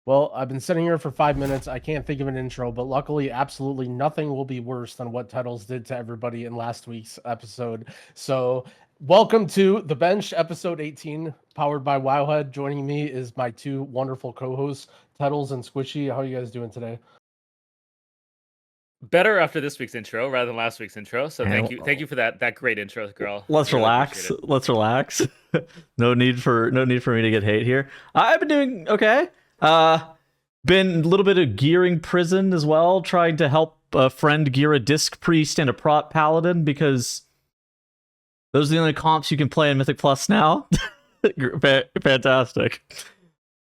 Well, I've been sitting here for 5 minutes. I can't think of an intro, but luckily, absolutely nothing will be worse than what Titles did to everybody in last week's episode. So, welcome to The Bench, episode 18, powered by Wowhead. Joining me is my two wonderful co-hosts, Titles and Squishy. How are you guys doing today? Better after this week's intro rather than last week's intro. So thank you for that great intro, girl. Let's really relax. Let's relax. No need for me to get hate here. I've been doing okay. Been a little bit of gearing prison as well, trying to help a friend gear a disc priest and a prot paladin because those are the only comps you can play in Mythic Plus now. Fantastic.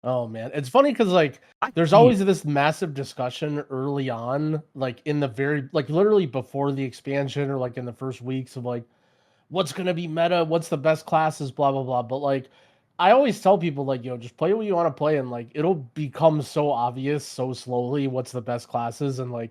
Oh man, it's funny because there's always this massive discussion early on, in the very literally before the expansion or in the first weeks of what's gonna be meta, what's the best classes, blah blah blah. But I always tell people just play what you want to play, and it'll become so obvious so slowly what's the best classes. And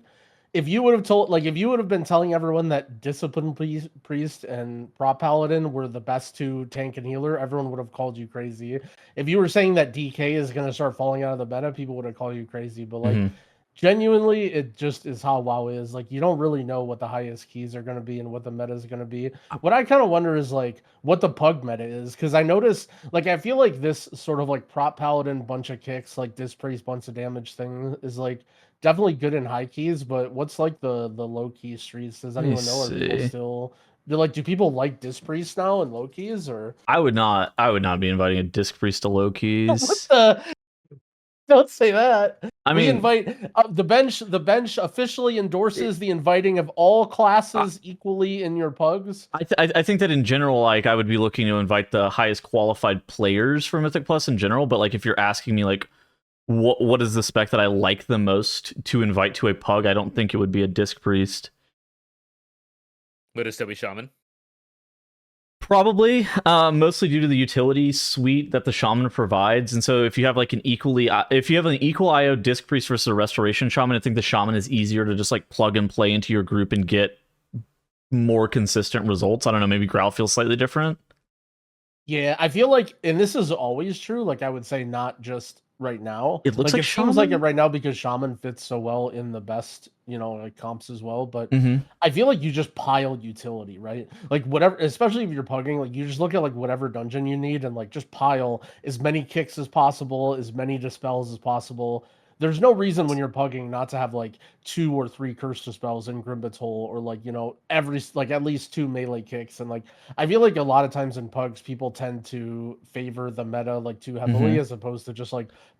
if you would have been telling everyone that Discipline Priest and Prop Paladin were the best two tank and healer, everyone would have called you crazy. If you were saying that DK is going to start falling out of the meta, people would have called you crazy. But genuinely, it just is how WoW is. You don't really know what the highest keys are going to be and what the meta is going to be. What I kind of wonder is what the pug meta is, because I noticed I feel like this sort of Prop Paladin bunch of kicks, Disc Priest bunch of damage thing is definitely good in high keys, but what's the low key streets? Does anyone know? Are people still do people like Disc Priest now in low keys? Or I would not be inviting a Disc Priest to low keys. What the? Don't say that. I mean, we invite the bench. The bench officially endorses the inviting of all classes equally in your pugs. I think that in general, I would be looking to invite the highest qualified players for Mythic Plus in general. But if you're asking me what is the spec that I like the most to invite to a pug, I don't think it would be a Disc Priest. Would it still be Shaman? Probably, mostly due to the utility suite that the Shaman provides. And so if you have an equal IO Disc Priest versus a Restoration Shaman, I think the Shaman is easier to just plug and play into your group and get more consistent results. I don't know, maybe Growl feels slightly different. Yeah, I feel and this is always true, I would say not just right now. It looks it Shaman? seems like it right now because Shaman fits so well in the best, comps as well. But I feel you just pile utility, right? Whatever, especially if you're pugging, you just look at whatever dungeon you need and just pile as many kicks as possible, as many dispels as possible. There's no reason when you're pugging not to have 2 or 3 curse dispels in Grimbit's Hole, or every at least 2 melee kicks. And I feel a lot of times in pugs people tend to favor the meta too heavily as opposed to just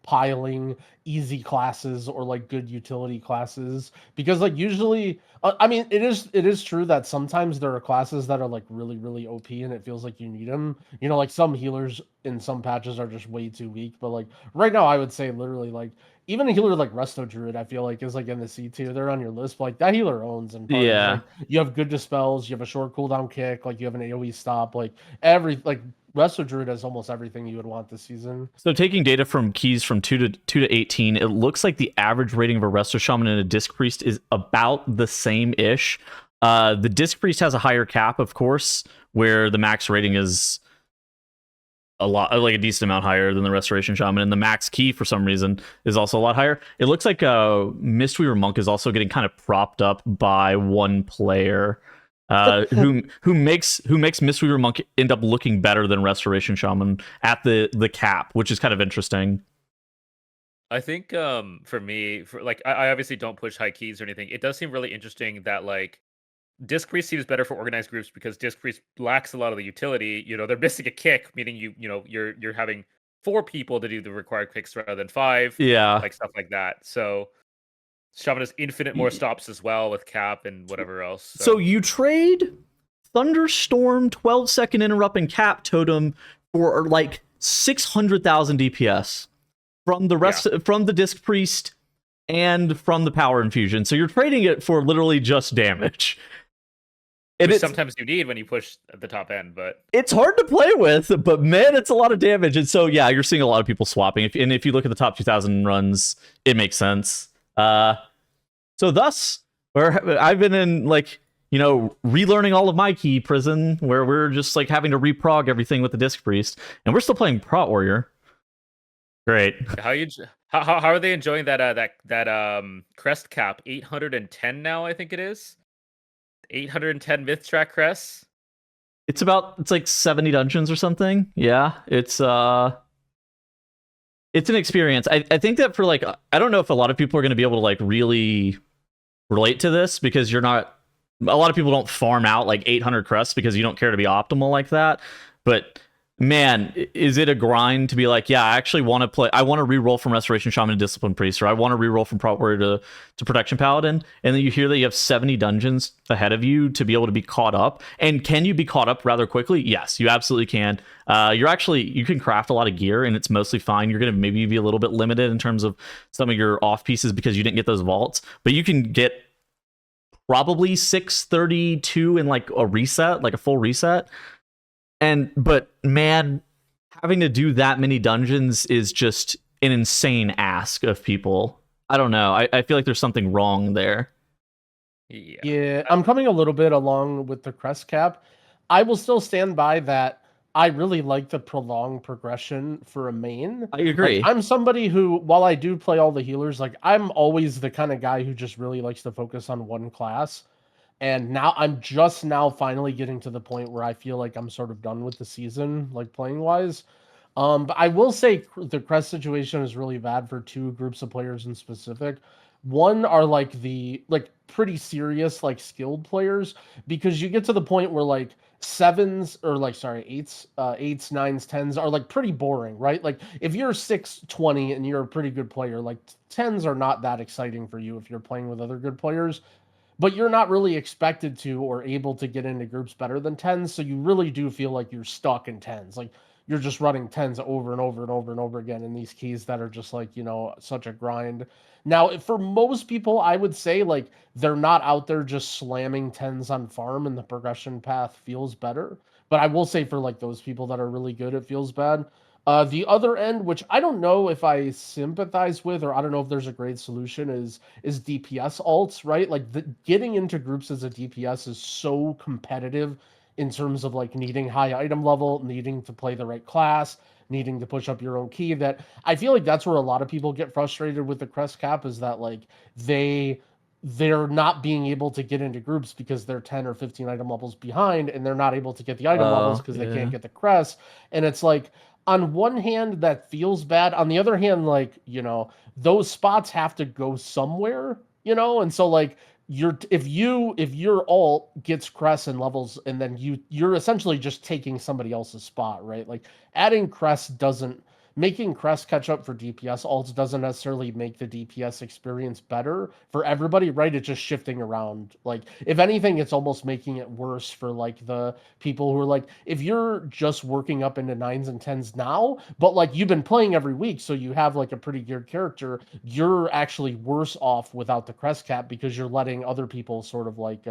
piling easy classes or good utility classes, because usually I mean it is true that sometimes there are classes that are really OP and it feels you need them. Some healers in some patches are just way too weak, but right now I would say literally even a healer like Resto Druid, I feel is in the C tier. They're on your list, but that healer owns. And yeah, you have good dispels, you have a short cooldown kick, you have an AoE stop, Resto Druid has almost everything you would want this season. So taking data from keys from 2 to 18, it looks like the average rating of a Resto Shaman and a Disc Priest is about the same-ish. The Disc Priest has a higher cap, of course, where the max rating is a decent amount higher than the Restoration Shaman, and the max key for some reason is also a lot higher. It looks like Mistweaver Monk is also getting kind of propped up by one player who makes Mistweaver Monk end up looking better than Restoration Shaman at the cap, which is kind of interesting. I think for me, I obviously don't push high keys or anything. It does seem really interesting that Disc Priest seems better for organized groups because Disc Priest lacks a lot of the utility. They're missing a kick, meaning you're having 4 people to do the required kicks rather than 5. Yeah, stuff like that. So Shaman has infinite more stops as well with cap and whatever else. So you trade Thunderstorm, 12-second interrupt, and cap totem for 600,000 DPS from the rest from the Disc Priest and from the Power Infusion. So you're trading it for literally just damage. Which sometimes you need when you push at the top end, but it's hard to play with, but man, it's a lot of damage. And so yeah, you're seeing a lot of people swapping. If you look at the top 2,000 runs, it makes sense. So thus, I've been in relearning all of my key prison, where we're just having to reprog everything with the Disc Priest, and we're still playing Prot Warrior. Great. How are they enjoying that crest cap? 810 now, I think it is. 810 myth track crests. It's like 70 dungeons or something. Yeah, it's an experience. I think that for like, I don't know if a lot of people are going to be able to like really relate to this, because a lot of people don't farm out like 800 crests because you don't care to be optimal like that. But man, is it a grind to be like, yeah, I actually want to play. I want to reroll from Restoration Shaman to Discipline Priest, or I want to reroll from Prot Warrior to Protection Paladin. And then you hear that you have 70 dungeons ahead of you to be able to be caught up. And can you be caught up rather quickly? Yes, you absolutely can. You can craft a lot of gear and it's mostly fine. You're going to maybe be a little bit limited in terms of some of your off pieces because you didn't get those vaults, but you can get probably 632 in like a reset, like a full reset. But man, having to do that many dungeons is just an insane ask of people. I don't know. I feel like there's something wrong there. Yeah, I'm coming a little bit along with the crest cap. I will still stand by that. I really like the prolonged progression for a main. I agree. Like, I'm somebody who, while I do play all the healers, like I'm always the kind of guy who just really likes to focus on one class. And now I'm just now finally getting to the point where I feel like I'm sort of done with the season, like playing wise. But I will say the crest situation is really bad for two groups of players in specific. One are like the pretty serious like skilled players, because you get to the point where like sevens or like sorry eights, nines, tens are like pretty boring, right? Like if you're 620 and you're a pretty good player, like tens are not that exciting for you if you're playing with other good players. But you're not really expected to or able to get into groups better than tens, so you really do feel like you're stuck in tens. Like you're just running tens over and over and over and over again in these keys that are just like, such a grind. Now, for most people, I would say like they're not out there just slamming tens on farm and the progression path feels better. But I will say for like those people that are really good, it feels bad. The other end, which I don't know if I sympathize with, or I don't know if there's a great solution, is DPS alts, right? Like getting into groups as a DPS is so competitive in terms of like needing high item level, needing to play the right class, needing to push up your own key, that I feel like that's where a lot of people get frustrated with the crest cap, is that like they're not being able to get into groups because they're 10 or 15 item levels behind, and they're not able to get the item levels because they can't get the crest. And it's like, on one hand, that feels bad. On the other hand, like, those spots have to go somewhere, and so like if your alt gets crests and levels, and then you're essentially just taking somebody else's spot, right? Like adding crests doesn't making Crest Catchup for DPS alts doesn't necessarily make the DPS experience better for everybody, right? It's just shifting around. Like, if anything, it's almost making it worse for like the people who are like, if you're just working up into 9s and 10s now, but like you've been playing every week, so you have like a pretty geared character, you're actually worse off without the Crest Cap, because you're letting other people sort of like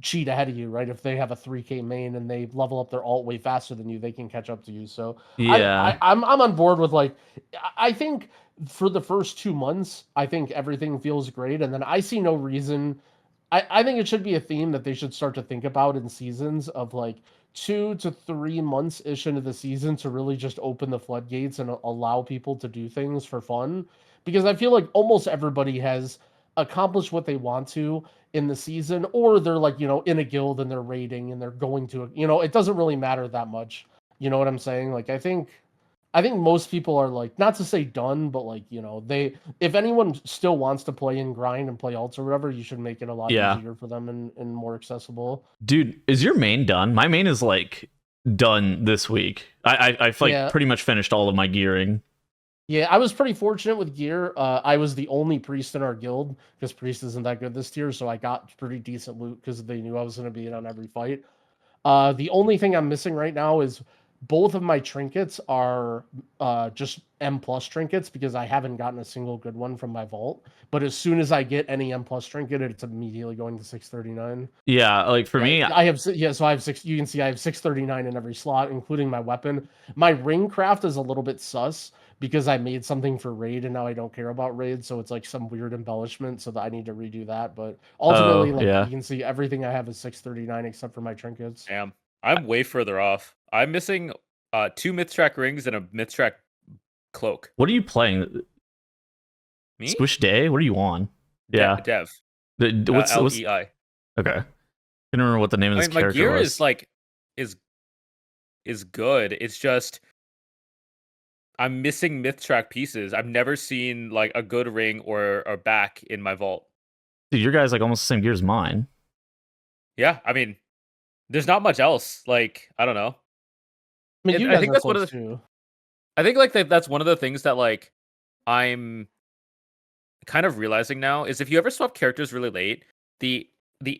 cheat ahead of you, right? If they have a 3K main and they level up their alt way faster than you, they can catch up to you. So yeah, I'm on board with like, I think for the first 2 months, I think everything feels great, and then I see no reason. I think it should be a theme that they should start to think about in seasons of like 2 to 3 months ish into the season to really just open the floodgates and allow people to do things for fun, because I feel like almost everybody has accomplished what they want to in the season, or they're like, in a guild and they're raiding and they're going to, it doesn't really matter that much. You know what I'm saying? Like, I think most people are like, not to say done, but like, if anyone still wants to play and grind and play alts or whatever, you should make it a lot easier for them and more accessible. Dude, is your main done? My main is like done this week. I've like pretty much finished all of my gearing. Yeah, I was pretty fortunate with gear. I was the only priest in our guild, because priest isn't that good this tier, so I got pretty decent loot because they knew I was going to be in on every fight. The only thing I'm missing right now is both of my trinkets are just M+ trinkets, because I haven't gotten a single good one from my vault. But as soon as I get any M+ trinket, it's immediately going to 639. Yeah, like for me, so I have 6. You can see I have 639 in every slot, including my weapon. My ring craft is a little bit sus, because I made something for raid and now I don't care about raid, so it's like some weird embellishment, so that I need to redo that. But ultimately, you can see everything I have is 639 except for my trinkets. Damn, I'm way further off. I'm missing 2 myth track rings and a myth track cloak. What are you playing? Me? Squish Day? What are you on? Yeah. Dev. What's LEI. okay? I don't remember what the name of I this mean, my character gear was. is good. It's just I'm missing myth track pieces. I've never seen like a good ring or a back in my vault. Dude, your guy's like almost the same gear as mine. Yeah, I mean, there's not much else. Like, I don't know. I mean, you I guys think are that's one close of the. too. I think like that's one of the things that like I'm kind of realizing now is if you ever swap characters really late, the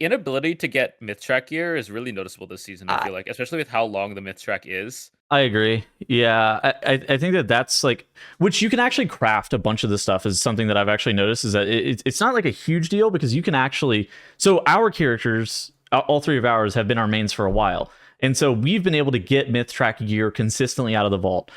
inability to get myth track gear is really noticeable this season. I feel like, especially with how long the myth track is. I agree. Yeah, I think that's like, which you can actually craft a bunch of this stuff is something that I've actually noticed is that it's not like a huge deal because you can actually, so our characters, all three of ours have been our mains for a while. And so we've been able to get myth track gear consistently out of the vault.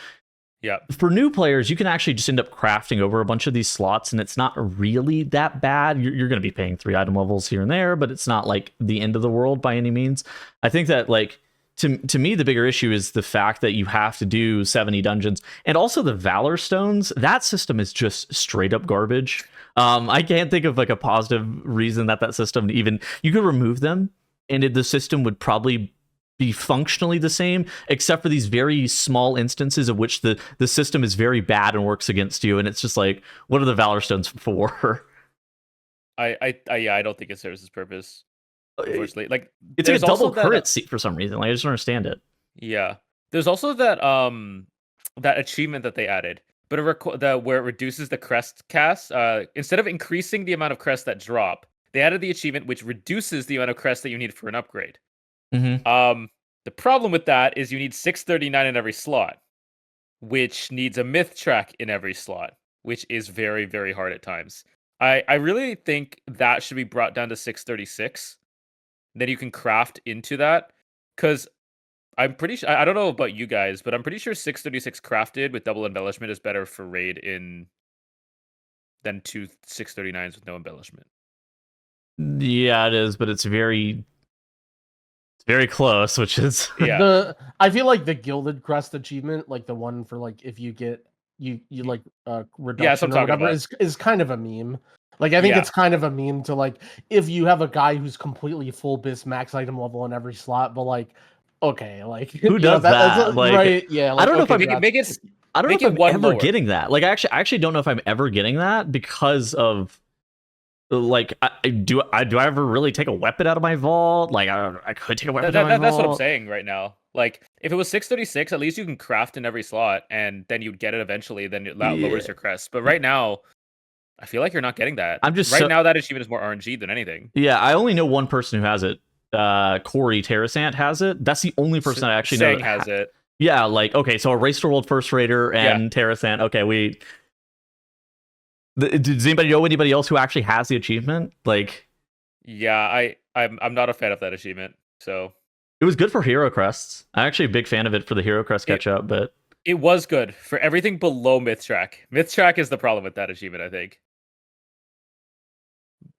Yeah. For new players, you can actually just end up crafting over a bunch of these slots, and it's not really that bad. You're going to be paying 3 item levels here and there, but it's not like the end of the world by any means. I think that like to me, the bigger issue is the fact that you have to do 70 dungeons, and also the Valor Stones. That system is just straight up garbage. I can't think of like a positive reason that system even you could remove them, and the system would probably be functionally the same, except for these very small instances of which the system is very bad and works against you, and it's just like, what are the Valor Stones for? I don't think it serves its purpose. Unfortunately, like it's like a double currency for some reason. Like, I just don't understand it. Yeah, there's also that that achievement that they added, but where it reduces the crest cast. Instead of increasing the amount of crests that drop, they added the achievement which reduces the amount of crests that you need for an upgrade. Mm-hmm. The problem with that is you need 639 in every slot, which needs a myth track in every slot, which is very, very hard at times. I really think that should be brought down to 636. Then you can craft into that, because I'm pretty sure, I don't know about you guys, but I'm pretty sure 636 crafted with double embellishment is better for raid than 2 639s with no embellishment. Yeah, it is, but it's very close, which is yeah. I feel like the Gilded Crest achievement, like the one for like if you get you like reduction or whatever, is kind of a meme. Like I think it's kind of a meme to like if you have a guy who's completely full bis max item level in every slot, but like okay, like who does that? Like, right? Yeah, like, I don't know if I'm I don't know if I'm ever getting that. Like, I actually don't know if I'm ever getting that because of like do I ever really take a weapon out of my vault? Like I could take a weapon out of my vault. That's what I'm saying right now. Like if it was 636, at least you can craft in every slot, and then you'd get it eventually. Then it lowers your crest. But right now, I feel like you're not getting that. I'm just now that achievement is more RNG than anything. Yeah, I only know one person who has it. Corey Terrasant has it. That's the only person I actually know has it. Yeah, like okay, so a Race to World First Raider and Terrasant. Okay, does anybody know anybody else who actually has the achievement? Like, yeah, I'm not a fan of that achievement. So it was good for Hero Crests. I'm actually a big fan of it for the Hero Crest Catchup, but it was good for everything below Myth Track. Myth Track is the problem with that achievement, I think.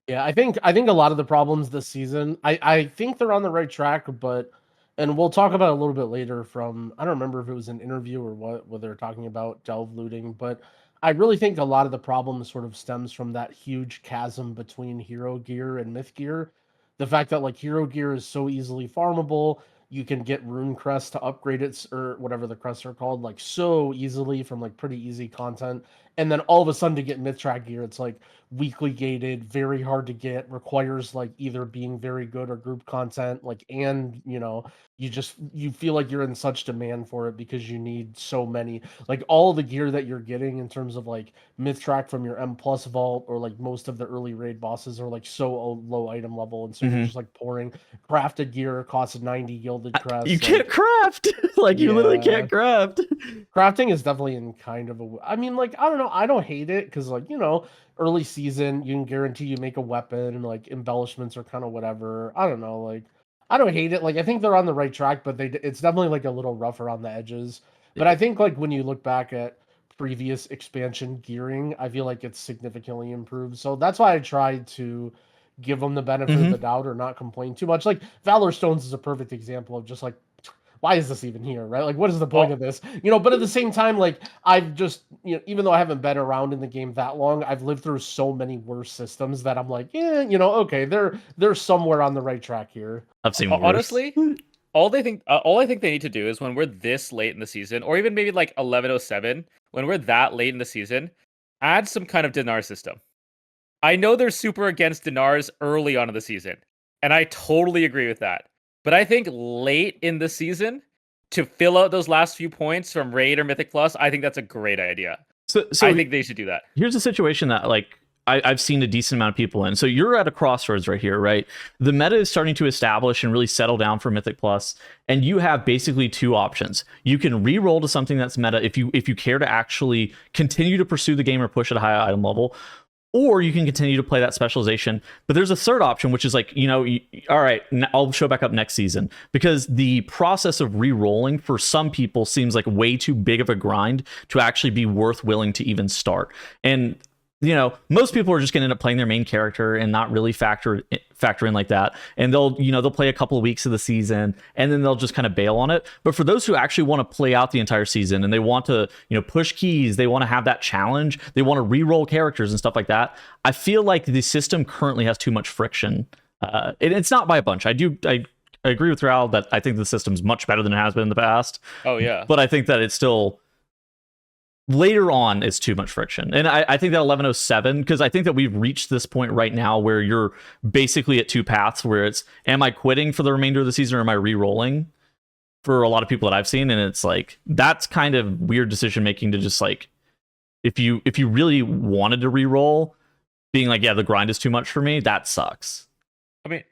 Yeah, I think a lot of the problems this season, I think they're on the right track, but and we'll talk about it a little bit later from I don't remember if it was an interview or what they're talking about delve looting, but I really think a lot of the problem sort of stems from that huge chasm between hero gear and myth gear. The fact that like hero gear is so easily farmable, you can get rune crest to upgrade it or whatever the crests are called, like so easily from like pretty easy content. And then all of a sudden to get myth track gear, it's like weakly gated, very hard to get, requires like either being very good or group content, like and you feel like you're in such demand for it because you need so many, like all the gear that you're getting in terms of like myth track from your M plus vault or like most of the early raid bosses are like so low item level, and so you're just like pouring crafted gear costs 90 gilded crests. You can't craft like you literally can't craft. Crafting is definitely in kind of a, I mean, like I don't know, I don't hate it because like early season you can guarantee you make a weapon and like embellishments are kind of whatever. I don't know, like I don't hate it. Like I think they're on the right track, but it's definitely like a little rough around the edges. But I think like when you look back at previous expansion gearing, I feel like it's significantly improved. So that's why I tried to give them the benefit of the doubt or not complain too much. Like Valor Stones is a perfect example of just like why is this even here, right? Like, what is the point of this? You know, but at the same time, like, I've just, you know, even though I haven't been around in the game that long, I've lived through so many worse systems that I'm like, yeah, you know, okay, they're somewhere on the right track here. I've seen worse. Honestly, all I think they need to do is when we're this late in the season, or even maybe like 11:07, when we're that late in the season, add some kind of dinar system. I know they're super against dinars early on in the season, and I totally agree with that. But I think late in the season, to fill out those last few points from Raid or Mythic Plus, I think that's a great idea. So I think they should do that. Here's a situation that like I've seen a decent amount of people in. So you're at a crossroads right here, right? The meta is starting to establish and really settle down for Mythic Plus, and you have basically two options. You can re-roll to something that's meta if you care to actually continue to pursue the game or push at a high item level, or you can continue to play that specialization. But there's a third option, which is like, you know, all right, I'll show back up next season, because the process of re-rolling for some people seems like way too big of a grind to actually be worth willing to even start. And you know, most people are just going to end up playing their main character and not really factor in like that. And they'll play a couple of weeks of the season and then they'll just kind of bail on it. But for those who actually want to play out the entire season and they want to, you know, push keys, they want to have that challenge, they want to re-roll characters and stuff like that, I feel like the system currently has too much friction. It's not by a bunch. I agree with Growl that I think the system's much better than it has been in the past. Oh yeah. But I think that it's still, later on, it's too much friction. And I think that 11:07, because I think that we've reached this point right now where you're basically at two paths, where it's, am I quitting for the remainder of the season or am I re-rolling, for a lot of people that I've seen. And it's like, that's kind of weird decision making to just like, if you really wanted to re-roll, being like, yeah, the grind is too much for me, that sucks. I mean,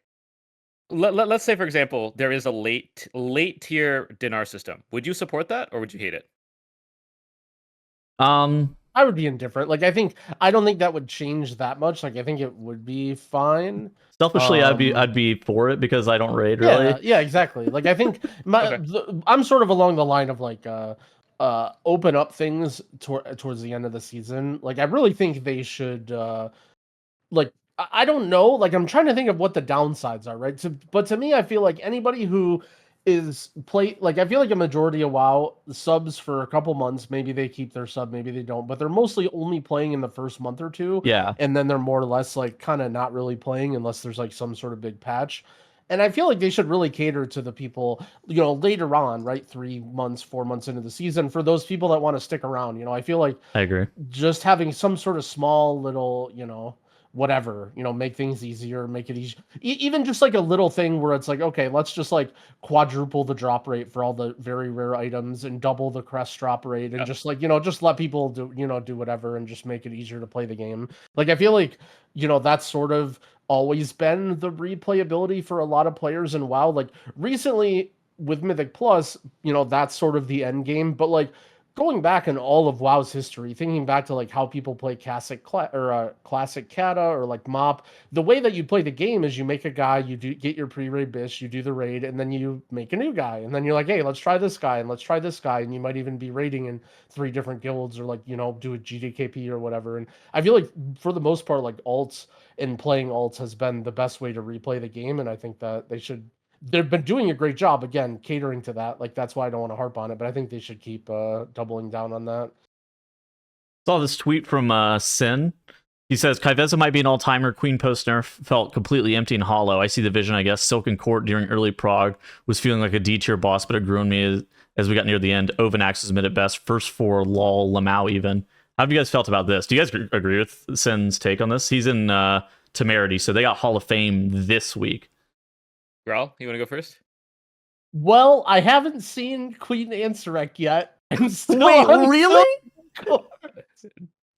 let's say, for example, there is a late tier dinar system. Would you support that or would you hate it? I would be indifferent. Like, I don't think that would change that much. Like, I think it would be fine. Selfishly, I'd be for it because I don't raid really. Yeah, exactly. Like, I think I'm sort of along the line of like open up things towards the end of the season. Like, I really think they should like, I don't know. Like, I'm trying to think of what the downsides are, right? But to me, I feel like anybody who is like, I feel like a majority of WoW subs for a couple months, maybe they keep their sub, maybe they don't, but they're mostly only playing in the first month or two. Yeah. And then they're more or less like kind of not really playing unless there's like some sort of big patch. And I feel like they should really cater to the people, you know, later on, right? 3 months, 4 months into the season, for those people that want to stick around. You know, I feel like I agree. Just having some sort of small little, you know, whatever, you know, make things easier, make it easy. Even just like a little thing where it's like, okay, let's just like quadruple the drop rate for all the very rare items and double the crest drop rate, and just like, you know, just let people do, you know, do whatever and just make it easier to play the game. Like, I feel like, you know, that's sort of always been the replayability for a lot of players in WoW. Like, recently with Mythic Plus, you know, that's sort of the end game, but like, going back in all of WoW's history, thinking back to like how people play classic kata or like mop, the way that you play the game is you make a guy, you get your pre-raid bish, you do the raid, and then you make a new guy, and then you're like, hey, let's try this guy and let's try this guy, and you might even be raiding in 3 different guilds or like, you know, do a GDKP or whatever. And I feel like for the most part, like alts and playing alts has been the best way to replay the game, and I think that they've been doing a great job, again, catering to that. Like, that's why I don't want to harp on it, but I think they should keep doubling down on that. Saw this tweet from Sin. He says, Kaiveza might be an all-timer. Queen post nerf felt completely empty and hollow. I see the vision, I guess. Silken Court during early prog was feeling like a D-tier boss, but it grew on me as we got near the end. Ovanax is mid at best. First 4, lol, Lamau even. How have you guys felt about this? Do you guys agree with Sin's take on this? He's in Temerity, so they got Hall of Fame this week. Growl, you want to go first? Well, I haven't seen Queen Ansarek yet. Wait, really?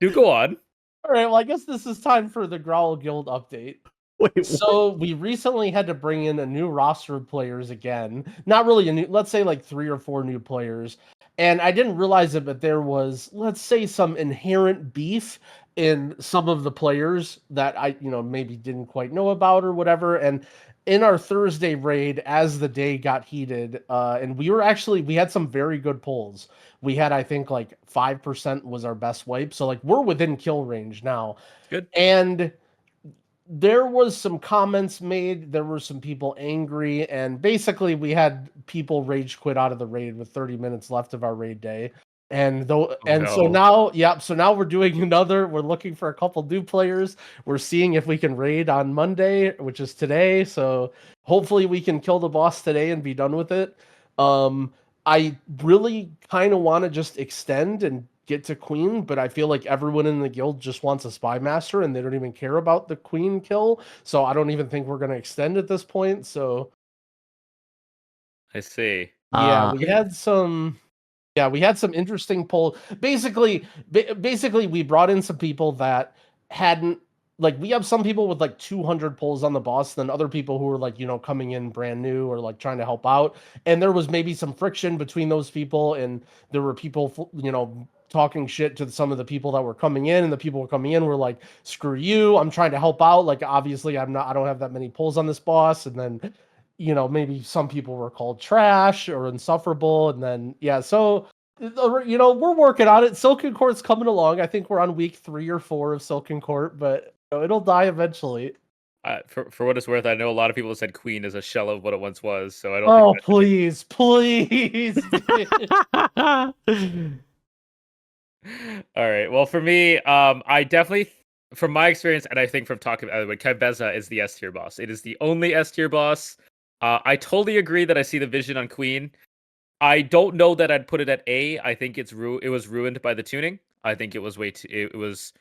Do go on. All right, well, I guess this is time for the Growl Guild update. Wait, so we recently had to bring in a new roster of players again. Not really a new, let's say like 3 or 4 new players. And I didn't realize it, but there was, let's say, some inherent beef in some of the players that I, you know, maybe didn't quite know about or whatever. And in our Thursday raid, as the day got heated, and we had some very good pulls. We had, I think, like 5% was our best wipe. So like, we're within kill range now. Good. And there was some comments made, there were some people angry, and basically we had people rage quit out of the raid with 30 minutes left of our raid day. And Oh, so no. now, so now we're doing we're looking for a couple new players. We're seeing if we can raid on Monday, which is today. So hopefully we can kill the boss today and be done with it. I really kind of want to just extend and get to queen, but I feel like everyone in the guild just wants a spy master and they don't even care about the queen kill. So I don't even think we're going to extend at this point. So I see. yeah, we had some interesting poll. Basically, we brought in some people that hadn't, like, we have some people with like 200 polls on the boss, then other people who were like, coming in brand new or like trying to help out. And there was maybe some friction between those people, and there were people, talking shit to some of the people that were coming in, and the people who were coming in were like, screw you, I'm trying to help out. Like, obviously, I don't have that many polls on this boss. And then, maybe some people were called trash or insufferable. And then, so, we're working on it. Silken Court's coming along. I think we're on week 3 or 4 of Silken Court, but it'll die eventually. For what it's worth, I know a lot of people said Queen is a shell of what it once was, so I don't Oh, think please. All right. Well, for me, I definitely, from my experience, and I think from talking about it, Kybeza is the S tier boss. It is the only S tier boss. I totally agree that I see the vision on Queen. I don't know that I'd put it at A. I think it was ruined by the tuning. I think it was it was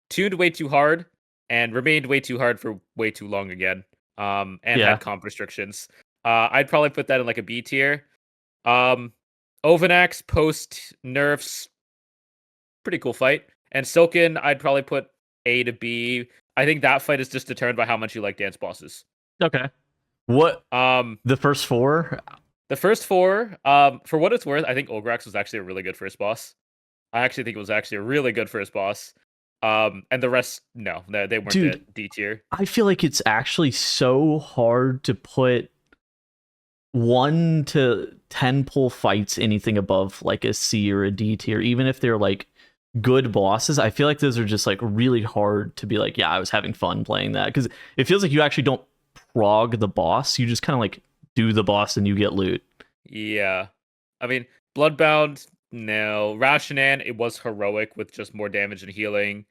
tuned way too hard and remained way too hard for way too long again. And had comp restrictions. I'd probably put that in like a B tier. Ovanax post nerfs, pretty cool fight. And Silken, I'd probably put A to B. I think that fight is just determined by how much you like dance bosses. Okay. What? The first 4? The first 4, for what it's worth, I think Ograx was actually a really good first boss. I actually think it was actually a really good first boss. And the rest, no, they weren't. Dude, D tier. I feel like it's actually so hard to put 1 to 10 pull fights anything above like a C or a D tier, even if they're like good bosses. I feel like those are just like really hard to be like, yeah, I was having fun playing that, because it feels like you actually don't prog the boss, you just kind of like do the boss and you get loot. Yeah, I mean, Bloodbound, no. Rashinan, it was heroic with just more damage and healing.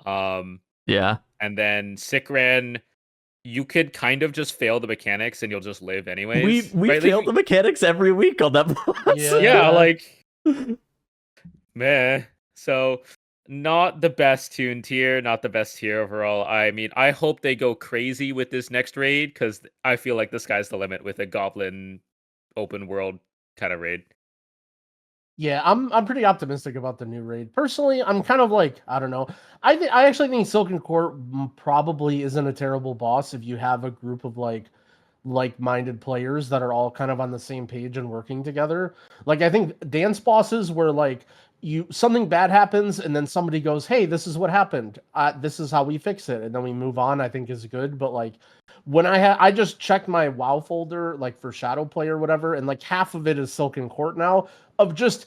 Yeah, and then Sikran, you could kind of just fail the mechanics and you'll just live anyways. We right? failed the mechanics every week on that boss. Yeah, like meh. So not the best tune tier, not the best tier overall. I mean, I hope they go crazy with this next raid, because I feel like the sky's the limit with a goblin open world kind of raid. Yeah, I'm pretty optimistic about the new raid. Personally, I'm kind of like, I don't know. I actually think Silken Court probably isn't a terrible boss if you have a group of like-minded players that are all kind of on the same page and working together. Like, I think dance bosses where like something bad happens and then somebody goes, hey, this is what happened, this is how we fix it, and then we move on, I think is good. But like, when I just checked my WoW folder like for Shadow Play or whatever, and like half of it is Silken Court now, of just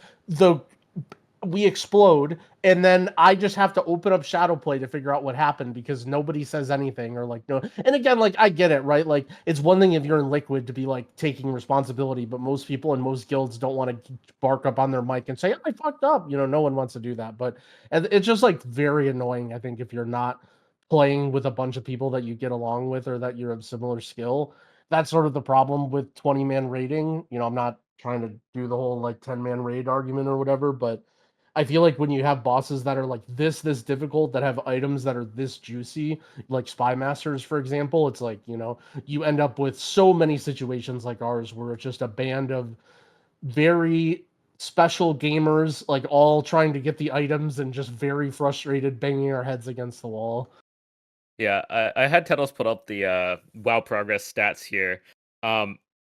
we explode, and then I just have to open up Shadow Play to figure out what happened because nobody says anything, or like, no. And again, like, I get it, right? Like, it's one thing if you're in Liquid to be like taking responsibility, but most people in most guilds don't want to bark up on their mic and say, I fucked up. No one wants to do that. But it's just like very annoying, I think, if you're not playing with a bunch of people that you get along with or that you're of similar skill. That's sort of the problem with 20-man raiding. I'm not trying to do the whole like 10-man raid argument or whatever, but I feel like when you have bosses that are like this difficult, that have items that are this juicy, like Spy Masters, for example, it's like, you end up with so many situations like ours where it's just a band of very special gamers, like all trying to get the items and just very frustrated, banging our heads against the wall. Yeah, I had Tetos put up the WoW progress stats here.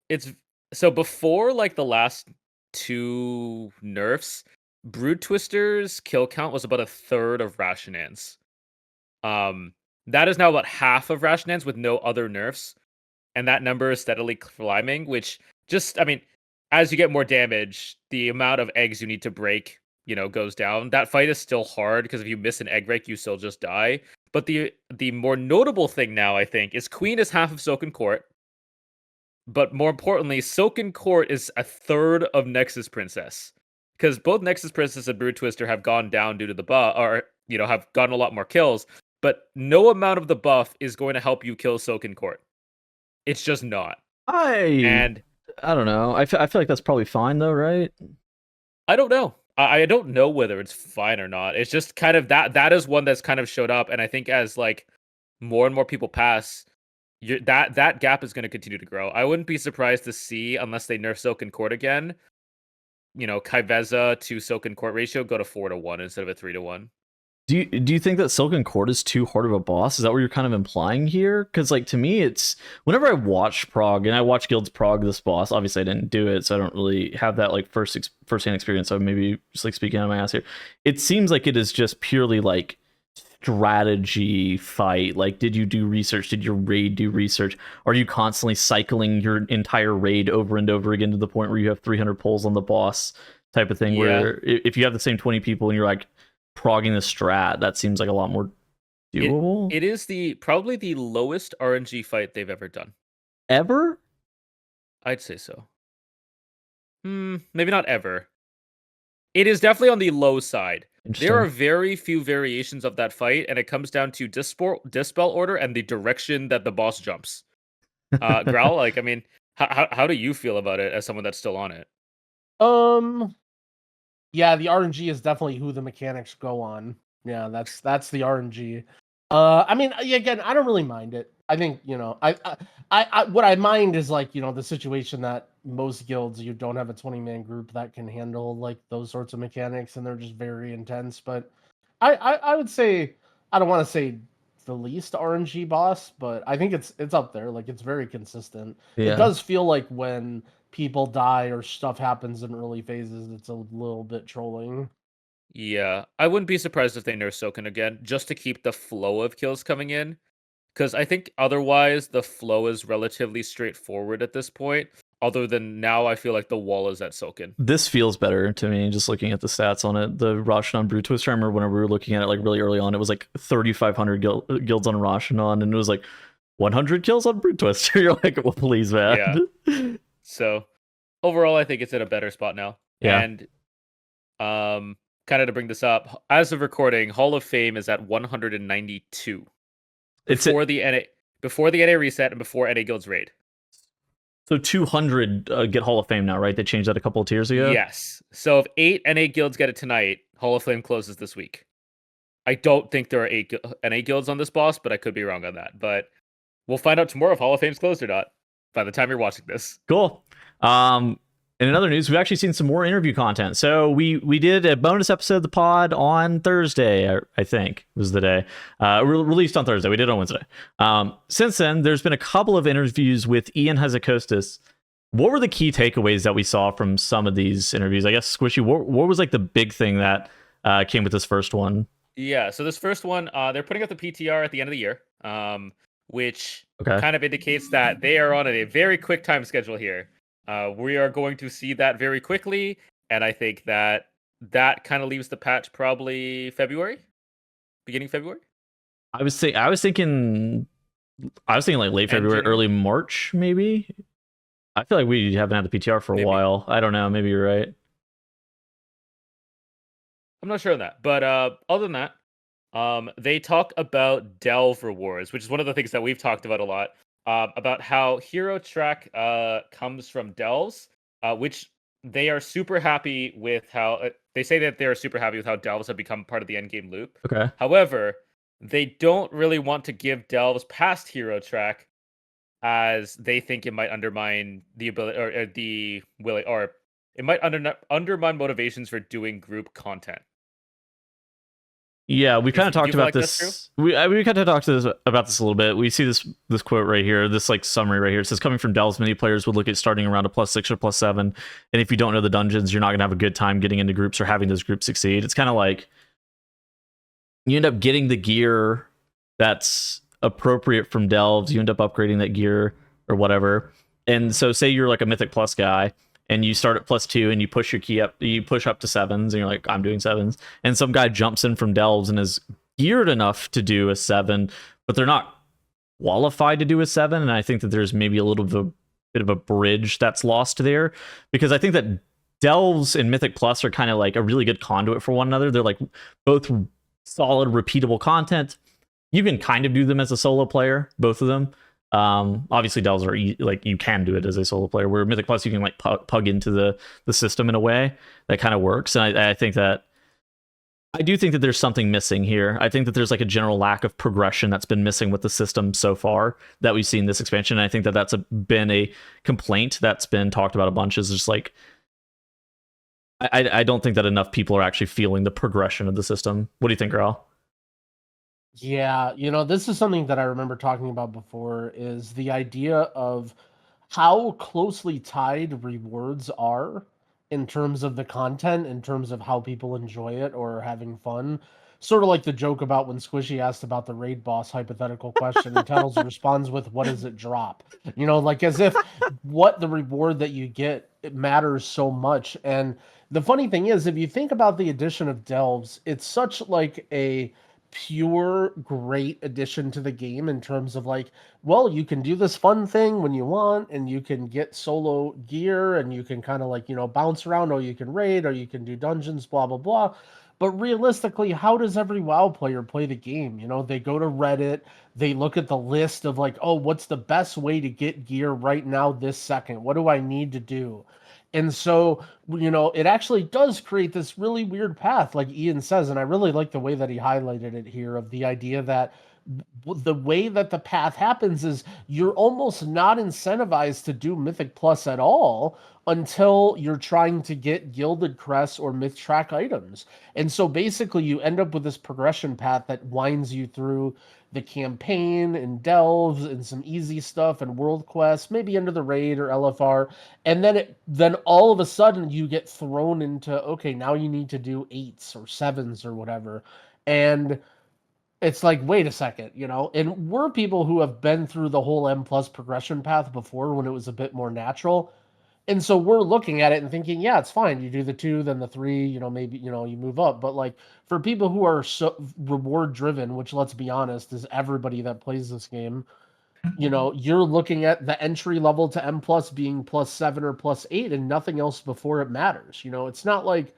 It's so before like the last 2 nerfs, Brood Twister's kill count was about a third of Rashinan's. That is now about half of Rashinan's with no other nerfs, and that number is steadily climbing. Which just, I mean, as you get more damage, the amount of eggs you need to break goes down. That fight is still hard because if you miss an egg break, you still just die. But the more notable thing now, I think, is Queen is half of Silken Court. But more importantly, Silken Court is a third of Nexus Princess. Because both Nexus Princess and Brood Twister have gone down due to the buff, or, have gotten a lot more kills. But no amount of the buff is going to help you kill Silken Court. It's just not. I don't know. I feel like that's probably fine, though, right? I don't know. I don't know whether it's fine or not. It's just kind of that is one that's kind of showed up, and I think as like more and more people pass, that gap is going to continue to grow. I wouldn't be surprised to see, unless they nerf Silken Court again, Kai'Veza to Silken Court ratio go to 4-1 instead of a 3-1. Do you think that Silken Court is too hard of a boss? Is that what you're kind of implying here? Because like to me, it's whenever I watch Prog and I watch Guilds Prog this boss. Obviously, I didn't do it, so I don't really have that like firsthand experience. So maybe just like speaking out of my ass here, it seems like it is just purely like strategy fight. Like, did you do research? Did your raid do research? Are you constantly cycling your entire raid over and over again to the point where you have 300 pulls on the boss type of thing? Yeah. Where if you have the same 20 people and you're like progging the strat, that seems like a lot more doable. It is probably the lowest RNG fight they've ever done. Ever? I'd say so. Maybe not ever. It is definitely on the low side. There are very few variations of that fight, and it comes down to dispel order and the direction that the boss jumps. Growl, like, I mean, how do you feel about it as someone that's still on it? Yeah, the RNG is definitely who the mechanics go on. Yeah, that's the RNG. I mean, again, I don't really mind it. I think, I what I mind is like, the situation that most guilds, you don't have a 20-man group that can handle like those sorts of mechanics, and they're just very intense. But I would say, I don't want to say the least RNG boss, but I think it's up there. Like, it's very consistent. Yeah. It does feel like when people die or stuff happens in early phases, it's a little bit trolling. Yeah, I wouldn't be surprised if they nerf Silken again, just to keep the flow of kills coming in. Because I think otherwise the flow is relatively straightforward at this point. Other than now, I feel like the wall is at Silken. This feels better to me, just looking at the stats on it. The Roshanon Brood Twister, I remember whenever we were looking at it like really early on, it was like 3,500 guilds on Roshanon, and it was like 100 kills on Brood Twister. You're like, well, please, man. Yeah. So overall, I think it's in a better spot now. Yeah. And kind of to bring this up, as of recording, Hall of Fame is at 192. Before the NA reset and before NA Guilds raid. So 200 get Hall of Fame now, right? They changed that a couple of tiers ago? Yes. So if 8 NA Guilds get it tonight, Hall of Fame closes this week. I don't think there are 8 NA Guilds on this boss, but I could be wrong on that. But we'll find out tomorrow if Hall of Fame's closed or not by the time you're watching this. Cool. In another news, we've actually seen some more interview content. So we did a bonus episode of the pod on Thursday, I think was the day. Released on Thursday. We did it on Wednesday. Since then, there's been a couple of interviews with Ian Hazzikostas. What were the key takeaways that we saw from some of these interviews? I guess, Squishy, what was like the big thing that came with this first one? Yeah, so this first one, they're putting up the PTR at the end of the year, which kind of indicates that they are on a very quick time schedule here. We are going to see that very quickly, and I think that kind of leaves the patch probably beginning February. I was thinking like late February, early March, maybe. I feel like we haven't had the PTR for a while. I don't know. Maybe you're right. I'm not sure on that, but other than that, they talk about delve rewards, which is one of the things that we've talked about a lot. About how hero track comes from delves, which they are super happy with how they say that they're super happy with how delves have become part of the endgame loop. Okay. However, they don't really want to give delves past hero track, as they think it might undermine the ability or it might undermine motivations for doing group content. Yeah, we kind of talked about this. We kind of talked about this a little bit. We see this quote right here, this like summary right here. It says, coming from Delves, many players would look at starting around a +6 or +7, and if you don't know the dungeons, you're not gonna have a good time getting into groups or having those groups succeed. It's kind of like you end up getting the gear that's appropriate from Delves. You end up upgrading that gear or whatever. And so, say you're like a Mythic Plus guy, and you start at +2 and you push your key up, you push up to 7s, and you're like, I'm doing 7s, and some guy jumps in from delves and is geared enough to do a 7, but they're not qualified to do a 7, and I think that there's maybe a little bit of a bridge that's lost there, because I think that delves and Mythic Plus are kind of like a really good conduit for one another. They're like both solid, repeatable content. You can kind of do them as a solo player, both of them. Obviously, delves are like you can do it as a solo player, where Mythic Plus you can like pug into the system in a way that kind of works. And I think that I do think that there's something missing here. I think that there's like a general lack of progression that's been missing with the system so far that we've seen this expansion. And I think that that's been a complaint that's been talked about a bunch. Is just like I don't think that enough people are actually feeling the progression of the system. What do you think, Growl? Yeah, this is something that I remember talking about before, is the idea of how closely tied rewards are in terms of the content, in terms of how people enjoy it or are having fun. Sort of like the joke about when Squishy asked about the raid boss hypothetical question, and Tunnels responds with, "What does it drop?" Like as if what the reward that you get, it matters so much. And the funny thing is, if you think about the addition of delves, it's such like a pure great addition to the game in terms of like, well, you can do this fun thing when you want, and you can get solo gear, and you can kind of like, bounce around, or you can raid, or you can do dungeons, blah, blah, blah. But realistically, how does every WoW player play the game? They go to Reddit, they look at the list of like, oh, what's the best way to get gear right now, this second? What do I need to do? And so, it actually does create this really weird path, like Ian says, and I really like the way that he highlighted it here, of the idea that the way that the path happens is you're almost not incentivized to do Mythic Plus at all until you're trying to get gilded crests or myth track items. And so basically you end up with this progression path that winds you through the campaign and delves and some easy stuff and world quests, maybe into the raid or LFR. And then all of a sudden you get thrown into, okay, now you need to do 8s or 7s or whatever. And it's like, wait a second, and we're people who have been through the whole M plus progression path before when it was a bit more natural. And so we're looking at it and thinking, yeah, it's fine. You do the 2, then the 3, maybe, you move up. But like for people who are so reward driven, which let's be honest, is everybody that plays this game, you're looking at the entry level to M plus being +7 or +8 and nothing else before it matters. It's not like,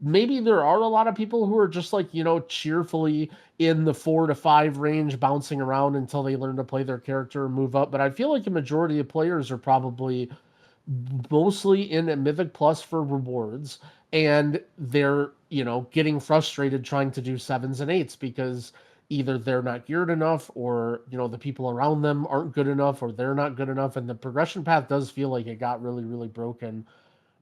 maybe there are a lot of people who are just like, cheerfully in the 4 to 5 range, bouncing around until they learn to play their character and move up. But I feel like a majority of players are probably mostly in a Mythic Plus for rewards, and they're, getting frustrated trying to do 7s and 8s because either they're not geared enough, or, the people around them aren't good enough, or they're not good enough. And the progression path does feel like it got really, really broken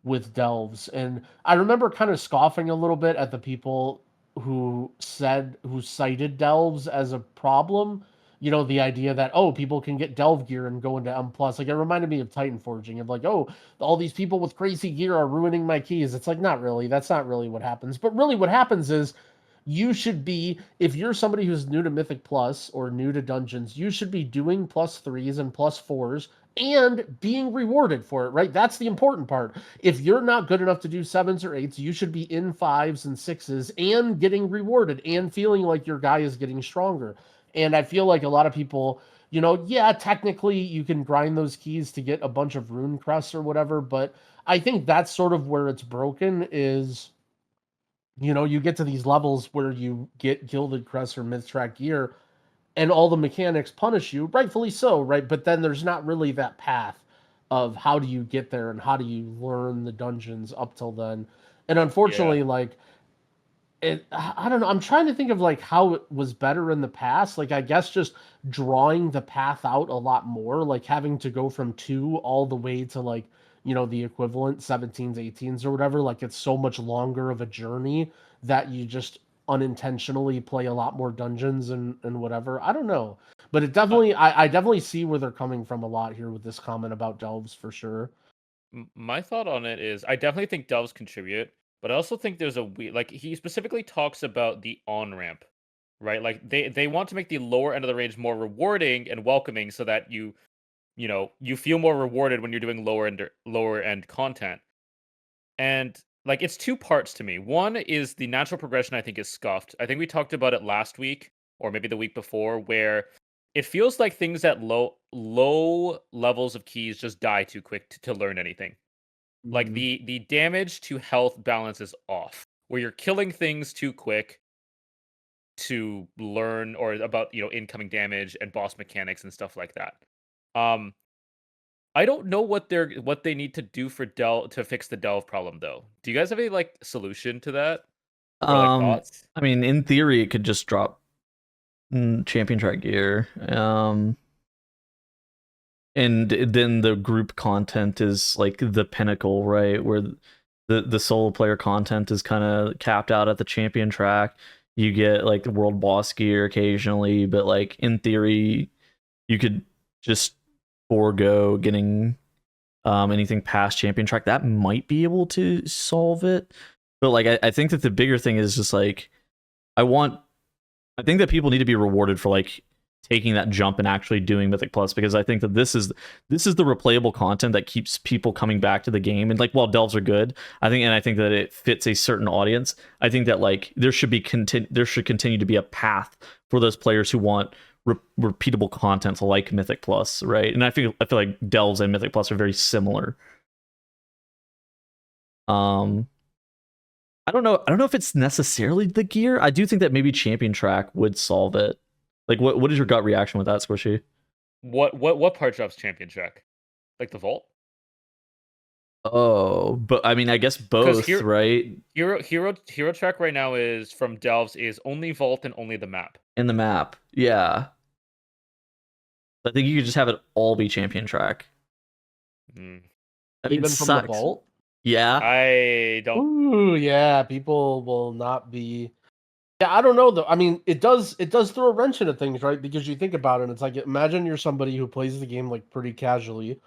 with delves. And I remember kind of scoffing a little bit at the people who cited delves as a problem. The idea that, oh, people can get delve gear and go into M plus. Like, it reminded me of Titan Forging, of like, oh, all these people with crazy gear are ruining my keys. It's like, not really. That's not really what happens. But really what happens is, you should be, if you're somebody who's new to Mythic Plus or new to dungeons, you should be doing +3s and +4s and being rewarded for it, right? That's the important part. If you're not good enough to do 7s or 8s, you should be in 5s and 6s and getting rewarded and feeling like your guy is getting stronger. And I feel like a lot of people, yeah, technically you can grind those keys to get a bunch of rune crests or whatever, but I think that's sort of where it's broken is, you get to these levels where you get gilded crests or myth track gear, and all the mechanics punish you, rightfully so, right? But then there's not really that path of how do you get there and how do you learn the dungeons up till then. And unfortunately, Yeah. like, I don't know. I'm trying to think of like how it was better in the past. Like, I guess just drawing the path out a lot more, like having to go from 2 all the way to like, the equivalent 17s, 18s or whatever. Like, it's so much longer of a journey that you just unintentionally play a lot more dungeons and whatever. I don't know. But it Uh, definitely, I definitely see where they're coming from a lot here with this comment about delves for sure. My thought on it is, I definitely think delves contribute, but I also think there's a like he specifically talks about the on ramp, right? Like they want to make the lower end of the range more rewarding and welcoming, so that you you feel more rewarded when you're doing lower end content. And like it's two parts to me. One is the natural progression I think is scuffed. I think we talked about it last week or maybe the week before, where it feels like things at low levels of keys just die too quick to learn anything. Like Mhm. the damage to health balance is off, where you're killing things too quick to learn or about incoming damage and boss mechanics and stuff like that. Um, I don't know what they need to do for delve to fix the delve problem though. Do you guys have any like solution to that or like thoughts? I mean, in theory, it could just drop champion track gear. And then the group content is like the pinnacle, right? Where the solo player content is kind of capped out at the champion track. You get like the world boss gear occasionally, but like in theory, you could just forego getting anything past champion track. That might be able to solve it. But like I think that the bigger thing is just like I think that people need to be rewarded for like taking that jump and actually doing Mythic Plus, because I think that this is the replayable content that keeps people coming back to the game. And like while delves are good, I think that it fits a certain audience. I think that like there should continue to be a path for those players who want repeatable content like Mythic Plus, right? And I feel like delves and Mythic Plus are very similar. I don't know if it's necessarily the gear. I do think that maybe champion track would solve it. Like, what is your gut reaction with that, Squishy? What part drops champion track? Like the vault? Oh, but I mean, I guess both, right? Hero track right now is from delves is only vault and only the map. In the map, yeah. I think you could just have it all be champion track. I mean, Even from the vault? Yeah. I don't. Ooh, yeah. People will not be. Yeah, I don't know though. I mean, it does throw a wrench into things, right? Because you think about it, it's like imagine you're somebody who plays the game like pretty casually,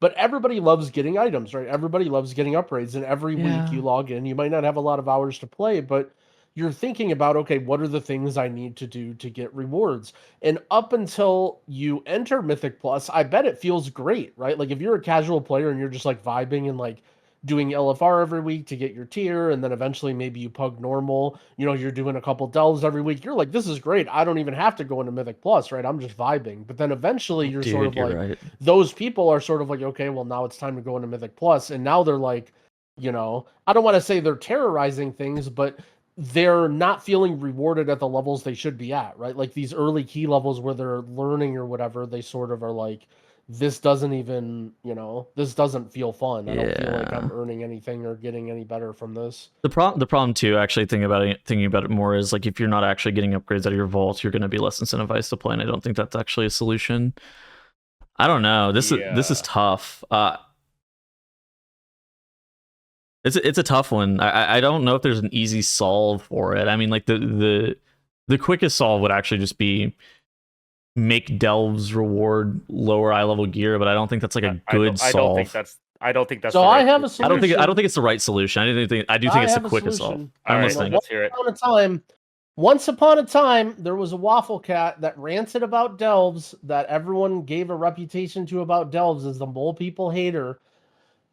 but everybody loves getting items, right? Everybody loves getting upgrades, and every week you log in. You might not have a lot of hours to play, but you're thinking about, okay, what are the things I need to do to get rewards? And up until you enter Mythic Plus, I bet it feels great, right? Like if you're a casual player and you're just like vibing and like doing LFR every week to get your tier, and then eventually maybe you pug normal, you're doing a couple delves every week. You're like, this is great. I don't even have to go into Mythic Plus, right? I'm just vibing. But then eventually you're sort of like, right. Those people are sort of like, okay, well now it's time to go into Mythic Plus. And now they're like, I don't want to say they're terrorizing things, but they're not feeling rewarded at the levels they should be at, right? Like these early key levels where they're learning or whatever, they sort of are like, this doesn't even, this doesn't feel fun. I don't feel like I'm earning anything or getting any better from this. The problem too, actually thinking about it more, is like if you're not actually getting upgrades out of your vault, you're going to be less incentivized to play, and I don't think that's actually a solution. I don't know. This is tough. It's a tough one. I don't know if there's an easy solve for it. I mean, like the quickest solve would actually just be make delves reward lower eye level gear, but I don't think that's like a good solve. I don't think that's. So the right I have a solution. I don't think it's the right solution. I do think it's the quickest solve. I'm listening. Let's hear it. Once upon a time, there was a waffle cat that ranted about delves that everyone gave a reputation to about delves as the mole people hater.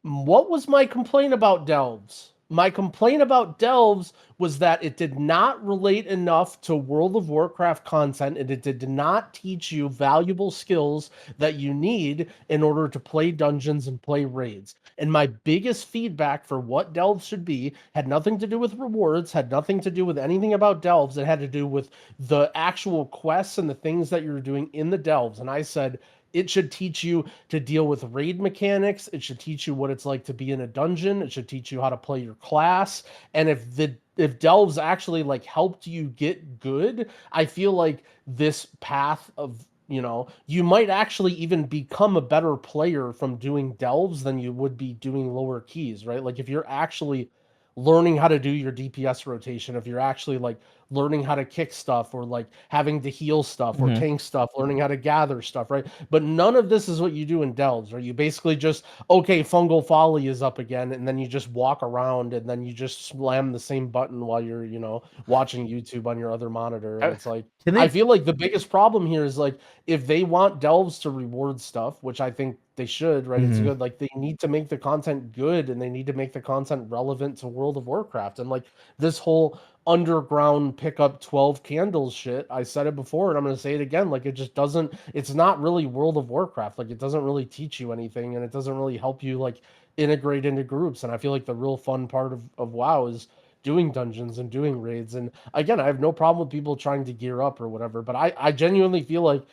What was my complaint about delves? My complaint about delves was that it did not relate enough to World of Warcraft content, and it did not teach you valuable skills that you need in order to play dungeons and play raids. And my biggest feedback for what delves should be had nothing to do with rewards, had nothing to do with anything about delves. It had to do with the actual quests and the things that you're doing in the delves. And I said, it should teach you to deal with raid mechanics. It should teach you what it's like to be in a dungeon. It should teach you how to play your class. And if delves actually like helped you get good, I feel like this path of, you might actually even become a better player from doing delves than you would be doing lower keys, right? Like if you're actually learning how to do your DPS rotation, if you're actually like learning how to kick stuff, or like having to heal stuff, or tank stuff, learning how to gather stuff, right? But none of this is what you do in delves, right? You basically just, okay, fungal folly is up again, and then you just walk around, and then you just slam the same button while you're, you know, watching YouTube on your other monitor. And it's like, I feel like the biggest problem here is like, if they want delves to reward stuff, which I think they should, right? It's good. Like, they need to make the content good, and they need to make the content relevant to World of Warcraft. And like this whole underground pick up 12 candles shit, I said it before and I'm going to say it again, like, it just doesn't, it's not really World of Warcraft. Like, it doesn't really teach you anything, and it doesn't really help you like integrate into groups. And I feel like the real fun part of WoW is doing dungeons and doing raids. And again, I have no problem with people trying to gear up or whatever, but I genuinely feel like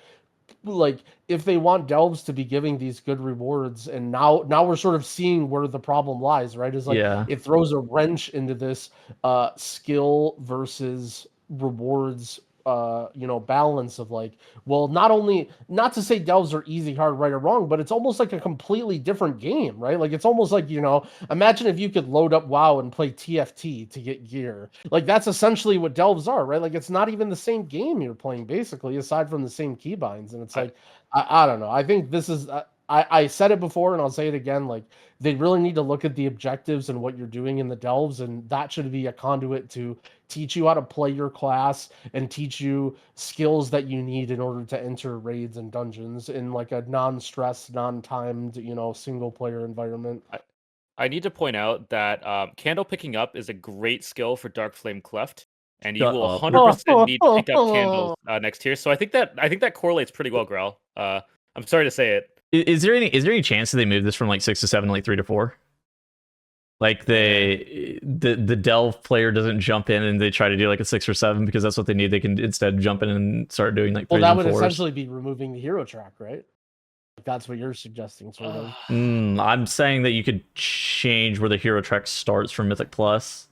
if they want delves to be giving these good rewards, and now we're sort of seeing where the problem lies, right? Is like, it throws a wrench into this skill versus rewards you know, balance of like, well, not to say delves are easy, hard, right or wrong, but it's almost like a completely different game, right? Like, it's almost like, you know, imagine if you could load up WoW and play TFT to get gear. Like, that's essentially what delves are, right? Like, it's not even the same game you're playing, basically, aside from the same keybinds. And it's like, I don't know. I think this is I said it before and I'll say it again. Like, they really need to look at the objectives and what you're doing in the delves, and that should be a conduit to teach you how to play your class and teach you skills that you need in order to enter raids and dungeons in like a non-stress, non-timed, you know, single player environment. I need to point out that candle picking up is a great skill for Dark Flame Cleft, and you will 100% need to pick up candles next tier. So I think that correlates pretty well, Growl. I'm sorry to say it. Is there any chance that they move this from like 6 to 7 to like 3 to 4? Like, the delve player doesn't jump in and they try to do like a 6 or 7 because that's what they need. They can instead jump in and start doing like 3s and 4s. Well, that would essentially be removing the hero track, right? That's what you're suggesting, sort of. I'm saying that you could change where the hero track starts from Mythic Plus.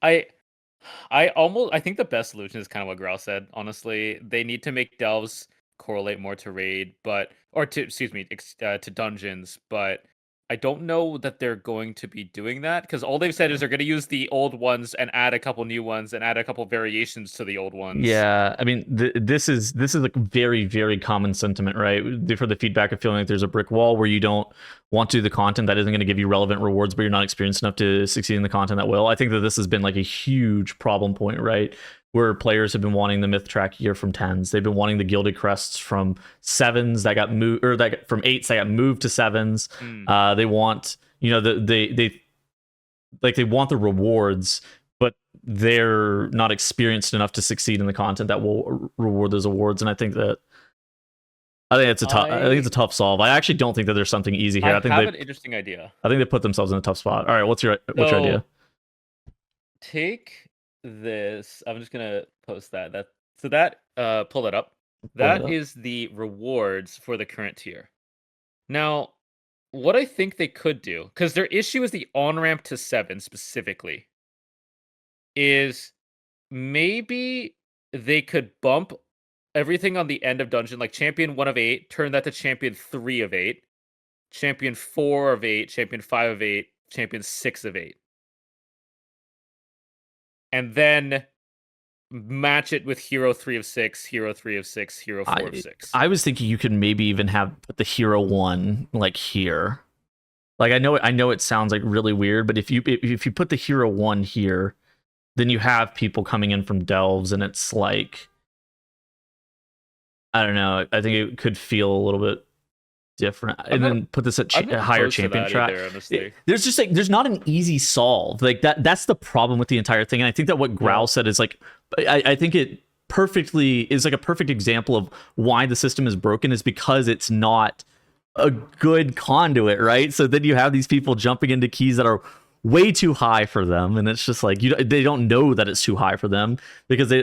I think the best solution is kind of what Growl said. Honestly, they need to make delves correlate more to raid, to dungeons, but I don't know that they're going to be doing that, because all they've said is they're going to use the old ones and add a couple new ones and add a couple variations to the old ones. Yeah, I mean, this is a very, very common sentiment, right? For the feedback of feeling like there's a brick wall where you don't want to do the content that isn't going to give you relevant rewards, but you're not experienced enough to succeed in the content that will. I think that this has been like a huge problem point, right? Where players have been wanting the myth track gear from 10s. They've been wanting the gilded crests from 7s that got moved, or that from 8s that got moved to 7s. They want, you know, they want the rewards, but they're not experienced enough to succeed in the content that will reward those awards. And I think it's a tough solve. I actually don't think that there's something easy here. I think have an interesting idea. I think they put themselves in a tough spot. All right, what's your idea? Take this. I'm just gonna post that. Pull that up. That is the rewards for the current tier. Now, what I think they could do, because their issue is the on-ramp to 7 specifically, is maybe they could bump everything on the end of dungeon, like champion 1 of 8, turn that to champion 3 of 8, champion 4 of 8, champion 5 of 8, champion 6 of 8. And then match it with hero 3 of 6, hero 3 of 6, hero 4 of 6. I was thinking you could maybe even have put the hero 1 like here. Like, I know it sounds like really weird, but if you put the hero 1 here, then you have people coming in from delves, and it's like, I don't know. I think it could feel a little bit different, and then put this at higher champion track. There's not an easy solve. Like, that's the problem with the entire thing. And I think that what Growl said is like, I think it perfectly is like a perfect example of why the system is broken, is because it's not a good conduit, right? So then you have these people jumping into keys that are way too high for them, and it's just like they don't know that it's too high for them, because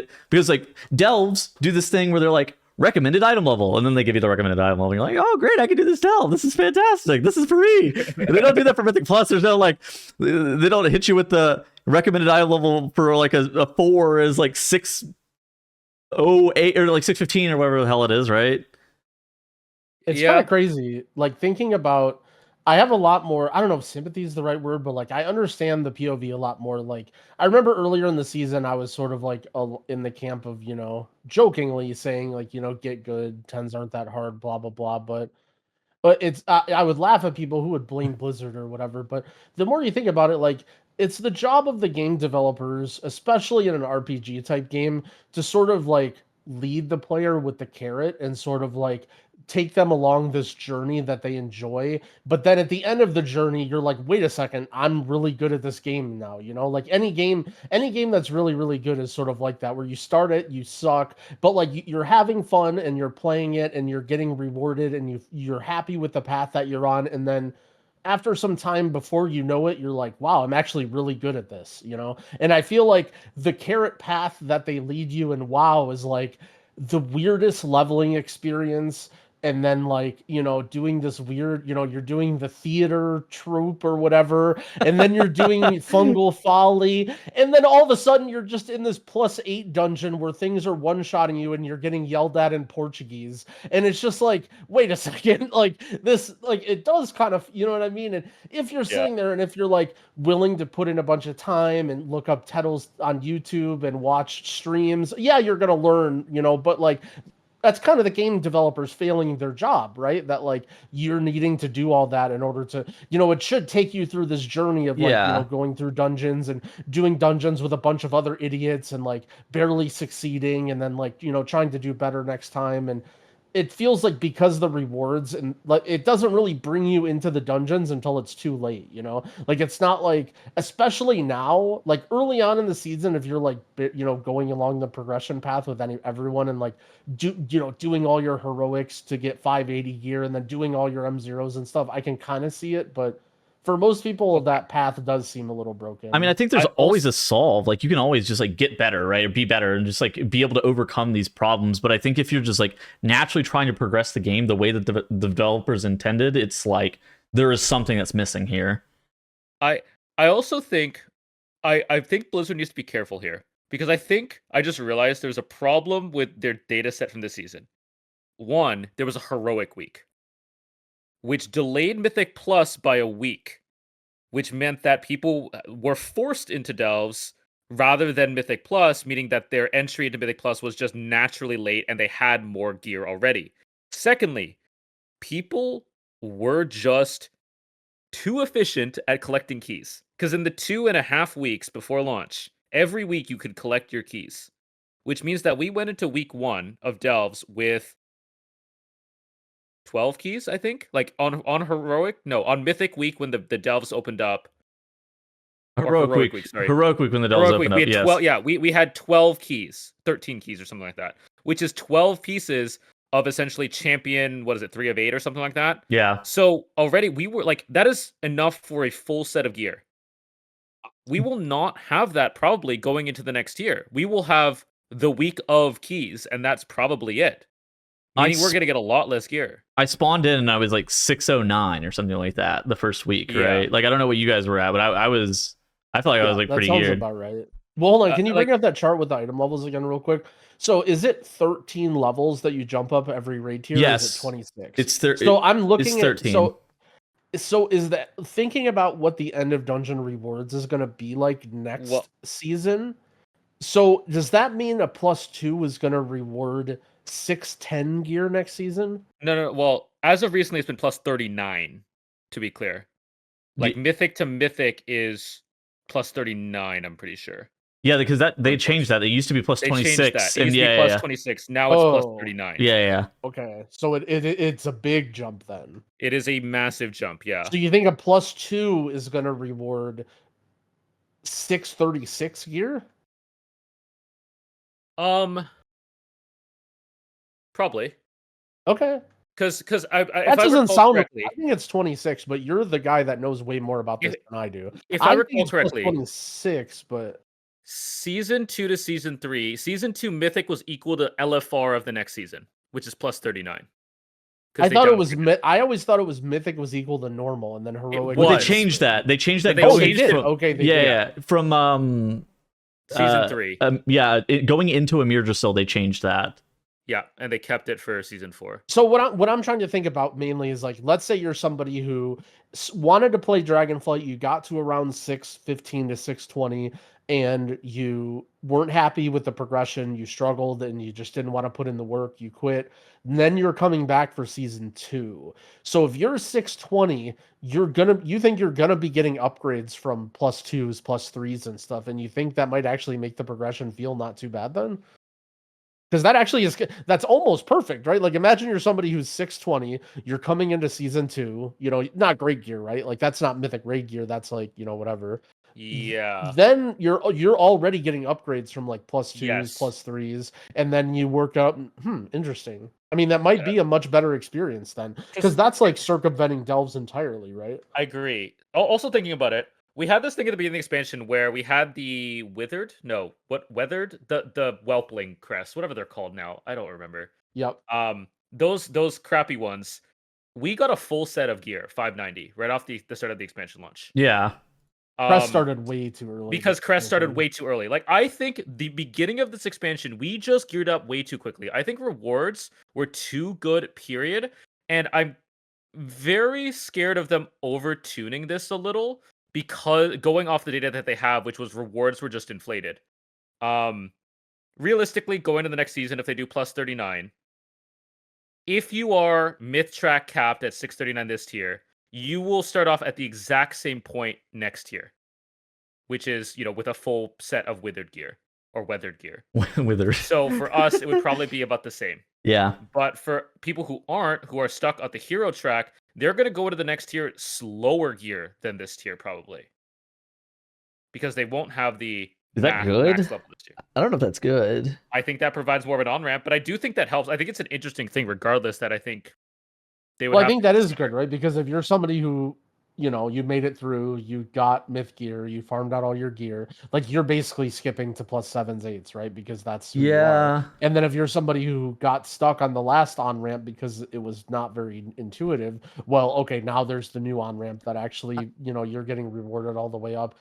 like delves do this thing where they're like, recommended item level, and then they give you the recommended item level, and you're like, oh great, I can do this delve, this is fantastic, this is for me. They don't do that for Mythic Plus. There's no like, they don't hit you with the recommended item level for like a 4 is like 608 or like 615 or whatever the hell it is, right? It's kind of crazy, like thinking about, I have a lot more, I don't know if sympathy is the right word, but like I understand the POV a lot more. Like I remember earlier in the season, I was sort of like in the camp of, jokingly saying like, get good, tens aren't that hard, blah, blah, blah. But it's I would laugh at people who would blame Blizzard or whatever. But the more you think about it, like it's the job of the game developers, especially in an RPG type game, to sort of like lead the player with the carrot and sort of like take them along this journey that they enjoy. But then at the end of the journey, you're like, wait a second, I'm really good at this game now. Like any game that's really, really good is sort of like that, where you start it, you suck, but like you're having fun and you're playing it and you're getting rewarded and you're happy with the path that you're on. And then after some time, before you know it, you're like, wow, I'm actually really good at this. And I feel like the carrot path that they lead you in WoW is like the weirdest leveling experience. And then like, doing this weird, you're doing the theater troupe or whatever, and then you're doing fungal folly, and then all of a sudden you're just in this +8 dungeon where things are one-shotting you and you're getting yelled at in Portuguese. And it's just like, wait a second, like this, like it does kind of, you know what I mean? And if you're sitting there and if you're like willing to put in a bunch of time and look up titles on YouTube and watch streams, yeah, you're gonna learn, but like that's kind of the game developers failing their job, right? That like you're needing to do all that in order to, it should take you through this journey of like, going through dungeons and doing dungeons with a bunch of other idiots and like barely succeeding and then like, trying to do better next time. And it feels like because the rewards and like it doesn't really bring you into the dungeons until it's too late, like it's not like, especially now, like early on in the season, if you're like going along the progression path with everyone and like doing all your heroics to get 580 gear and then doing all your M0s and stuff, I can kind of see it. But for most people, that path does seem a little broken. I mean, I think there's always a solve. Like you can always just like get better, right? Or be better and just like be able to overcome these problems. But I think if you're just like naturally trying to progress the game the way that the developers intended, it's like there is something that's missing here. I also think I think Blizzard needs to be careful here, because I just realized there's a problem with their data set from this season. One, there was a heroic week, which delayed Mythic Plus by a week, which meant that people were forced into Delves rather than Mythic Plus, meaning that their entry into Mythic Plus was just naturally late and they had more gear already. Secondly, people were just too efficient at collecting keys, because in the 2.5 weeks before launch, every week you could collect your keys, which means that we went into week 1 of Delves with 12 keys, I think. Like on Mythic week when the Delves opened up. Heroic week, sorry. Heroic week when the Delves opened up, yes. 12, we had 12 keys, 13 keys or something like that, which is 12 pieces of essentially champion, 3 of 8 or something like that? Yeah. So already we were like, that is enough for a full set of gear. We will not have that probably going into the next year. We will have the week of keys, and that's probably it. Meaning we're going to get a lot less gear. I spawned in and I was like 609 or something like that the first week, right? Like, I don't know what you guys were at, but I felt like I was like pretty geared. That sounds about right. Well, hold on. Can you bring up that chart with the item levels again real quick? So is it 13 levels that you jump up every raid tier? Yes. Or is it 26? It's 13. So I'm looking at 13. So is that thinking about what the end of dungeon rewards is going to be like next season? So does that mean a +2 is going to reward 610 gear next season? No. Well, as of recently, it's been +39. To be clear, like Mythic to Mythic is +39. I'm pretty sure. Yeah, because they changed that. It used to be +26. It used to be +26. Now it's +39. Yeah. Okay, so it's a big jump then. It is a massive jump. Yeah. So you think a +2 is going to reward 636 gear? Probably. Okay. Because that doesn't sound correctly, I think it's 26, but you're the guy that knows way more about this than I do. If I recall correctly, 26, but season 2 to season 3, season 2 Mythic was equal to LFR of the next season, which is +39. I always thought it was Mythic was equal to normal, and then heroic. Well, they changed that. They changed that. They did. Okay. They did. From season 3. Going into Amir Drasil, they changed that. Yeah, and they kept it for season 4. So what I'm trying to think about mainly is like, let's say you're somebody who wanted to play Dragonflight, you got to around 615 to 620, and you weren't happy with the progression, you struggled, and you just didn't want to put in the work, you quit. And then you're coming back for season 2. So if you're 620, you think you're gonna be getting upgrades from +2s, +3s, and stuff, and you think that might actually make the progression feel not too bad then? Because that actually that's almost perfect, right? Like, imagine you're somebody who's 620, you're coming into season 2, not great gear, right? Like, that's not mythic raid gear, that's like, whatever. Yeah. Then you're already getting upgrades from like +2s, Yes. +3s, and then you work up. Interesting. I mean, that might be a much better experience then, because that's like circumventing delves entirely, right? I agree. Also thinking about it, we had this thing at the beginning of the expansion where we had the weathered, the whelpling crest, whatever they're called now. I don't remember. Yep. Those crappy ones. We got a full set of gear, 590, right off the start of the expansion launch. Yeah. Crest started way too early. Because Crest started way too early. Like, I think the beginning of this expansion, we just geared up way too quickly. I think rewards were too good, period. And I'm very scared of them over-tuning this a little, because going off the data that they have, which was rewards were just inflated. Realistically, going to the next season, if they do +39, if you are myth track capped at 639 this tier, you will start off at the exact same point next tier, which is, with a full set of withered gear or weathered gear. Withered. So for us, it would probably be about the same. Yeah. But for people who are stuck at the hero track, they're going to go to the next tier slower gear than this tier, probably. Because they won't have the Is that good? max level this tier. I don't know if that's good. I think that provides more of an on-ramp, but I do think that helps. I think it's an interesting thing, regardless, that I think they would Well, I think that is good, right? Because if you're somebody who, you made it through, you got myth gear, you farmed out all your gear, like, you're basically skipping to +7s, 8s, right? Because that's who you are. And then if you're somebody who got stuck on the last on-ramp because it was not very intuitive, well, okay, now there's the new on-ramp that actually, you're getting rewarded all the way up.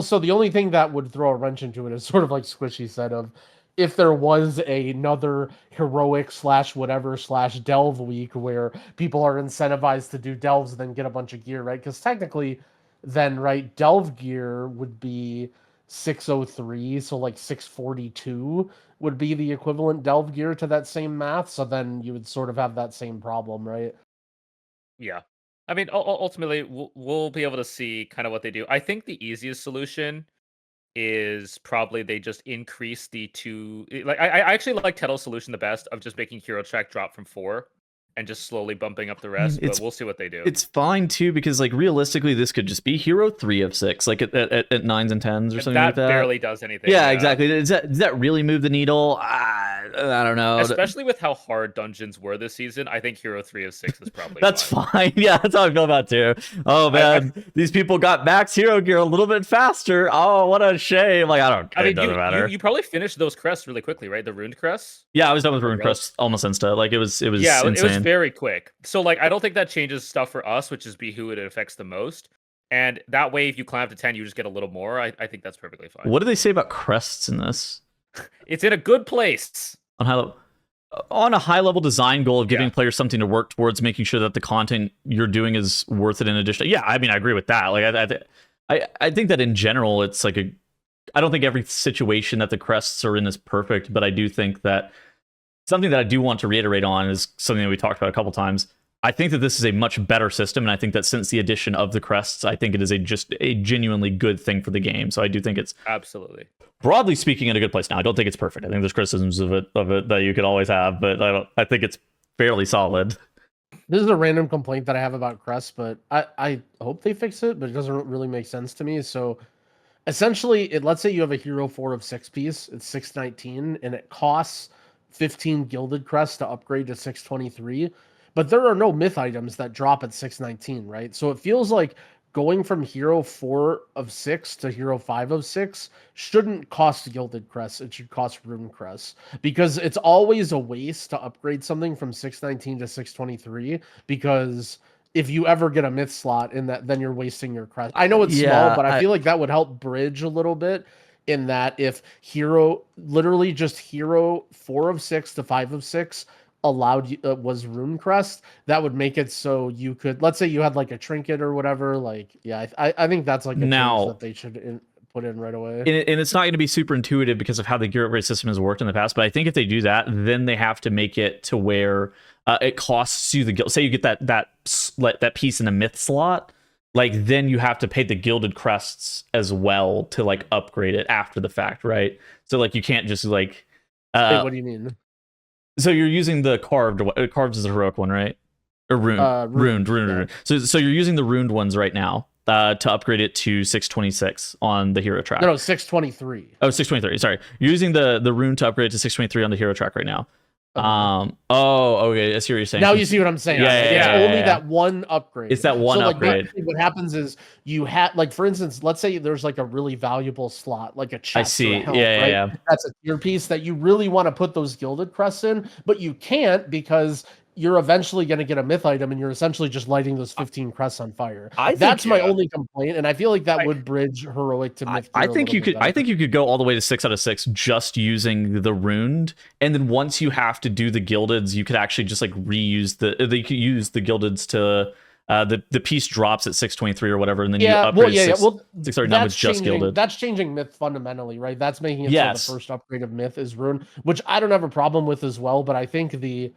So the only thing that would throw a wrench into it is sort of like Squishy said, of if there was another heroic / delve week where people are incentivized to do delves and then get a bunch of gear, right? Because technically then, right, delve gear would be 603, so like 642 would be the equivalent delve gear to that same math. So then you would sort of have that same problem, right? Yeah. I mean, ultimately, we'll be able to see kind of what they do. I think the easiest solution is probably they just increase the two. Like, I actually like Tettle's solution the best, of just making hero track drop from 4 and just slowly bumping up the rest. But we'll see what they do. It's fine too, because like realistically, this could just be hero 3 of 6, like at 9s and 10s or something like that. That barely does anything. Yeah, exactly. Does that really move the needle? I don't know. Especially with how hard dungeons were this season, I think hero 3 of 6 is probably that's fine. Yeah, that's how I feel about it too. Oh man, these people got max hero gear a little bit faster. Oh, what a shame. Like, it doesn't matter. You probably finished those crests really quickly, right? The ruined crests. Yeah, I was done with ruined crests almost insta. Like, it was yeah, insane. It was very quick. So like, I don't think that changes stuff for us, which is be who it affects the most. And that way, if you climb up to 10, you just get a little more. I think that's perfectly fine. What do they say about crests in this? It's in a good place. On a high-level design goal of giving players something to work towards, making sure that the content you're doing is worth it in addition. Yeah, I mean, I agree with that. Like, I think that in general, it's like I don't think every situation that the crests are in is perfect, but I do think that something that I do want to reiterate on is something that we talked about a couple times. I think that this is a much better system, and I think that since the addition of the crests, I think it is just a genuinely good thing for the game. So I do think it's absolutely, broadly speaking, in a good place now. I don't think it's perfect. I think there's criticisms of it that you could always have, but I think it's fairly solid. This is a random complaint that I have about Crest, but I hope they fix it, but it doesn't really make sense to me. So essentially, let's say you have a hero 4 of 6 piece, it's 619, and it costs 15 gilded crests to upgrade to 623. But there are no myth items that drop at 619, right? So it feels like going from hero 4 of 6 to hero 5 of 6 shouldn't cost gilded crests. It should cost rune crests, because it's always a waste to upgrade something from 619 to 623, because if you ever get a myth slot in that, then you're wasting your crest. I know it's small, but I feel like that would help bridge a little bit. in that if hero, literally just hero 4 of 6 to 5 of 6 allowed was rune crest, that would make it so you could, let's say you had like a trinket or whatever, like I think that's like a change that they should put in right away. And it's not going to be super intuitive because of how the gear upgrade system has worked in the past, but I think if they do that, then they have to make it to where it costs you the guild. Say you get that piece in the myth slot, like then you have to pay the gilded crests as well to like upgrade it after the fact, right? So like you can't just like Wait, what do you mean? So you're using the carved is the heroic one, right? Or ruined. Yeah. So you're using the ruined ones right now to upgrade it to 626 on the hero track. No, 623. Oh, 623. Sorry. You're using the rune to upgrade to 623 on the hero track right now. Okay. I see what you're saying. Now you see what I'm saying. It's only that one upgrade. It's that one upgrade. Basically what happens is you have, like, for instance, let's say there's like a really valuable slot, like a chest. I see. Or a helmet, right? That's a tier piece that you really want to put those gilded crests in, but you can't because you're eventually going to get a myth item and you're essentially just lighting those 15 crests on fire. That's my only complaint, and I feel like that would bridge heroic to myth. I think you could go all the way to 6 out of 6 just using the runed, and then once you have to do the gildeds, you could actually just like reuse you could use the gildeds to the piece drops at 623 or whatever, and then you upgrade 639 with just gilded. That's changing myth fundamentally, right? That's making it so the first upgrade of myth is rune, which I don't have a problem with as well, but I think the